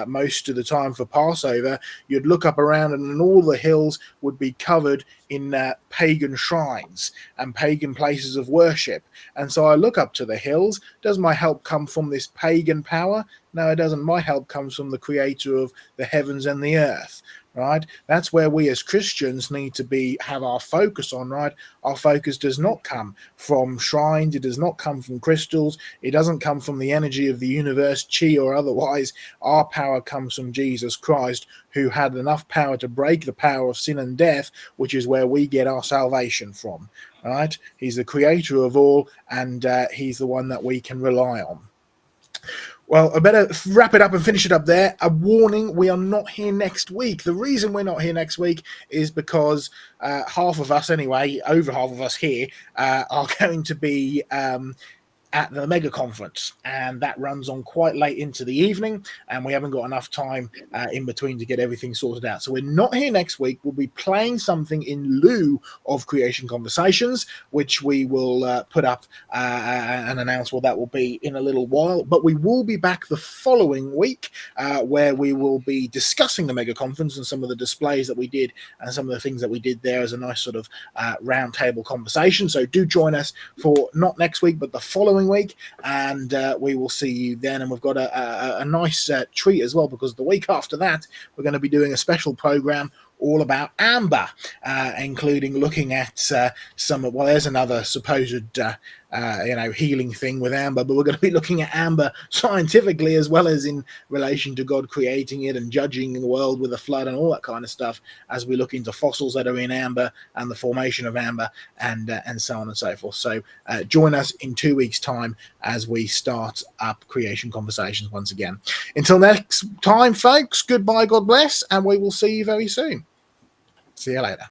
most of the time for Passover, you'd look up around, and all the hills would be covered in pagan shrines and pagan places of worship. And so I look up to the hills. Does my help come from this pagan power? No, it doesn't. My help comes from the creator of the heavens and the earth, right? That's where we as Christians need to have our focus on, right? Our focus does not come from shrines. It does not come from crystals. It doesn't come from the energy of the universe, chi or otherwise. Our power comes from Jesus Christ, who had enough power to break the power of sin and death, which is where we get our salvation from, right? He's the creator of all, and he's the one that we can rely on. Well, I better wrap it up and finish it up there. A warning, we are not here next week. The reason we're not here next week is because half of us, anyway, over half of us here, are going to be at the mega conference, and that runs on quite late into the evening, and we haven't got enough time in between to get everything sorted out. So we're not here next week. We'll be playing something in lieu of Creation Conversations, which we will put up and announce what that will be in a little while. But we will be back the following week, where we will be discussing the mega conference and some of the displays that we did and some of the things that we did there as a nice sort of round table conversation. So do join us for not next week, but the following week, and we will see you then. And we've got a nice treat as well, because the week after that we're going to be doing a special program all about amber, including looking at some, well, there's another supposed healing thing with amber, but we're going to be looking at amber scientifically as well as in relation to God creating it and judging the world with a flood and all that kind of stuff, as we look into fossils that are in amber and the formation of amber and so on and so forth. So join us in 2 weeks' time as we start up Creation Conversations once again. Until next time, folks, goodbye, God bless, and we will see you very soon. See you later.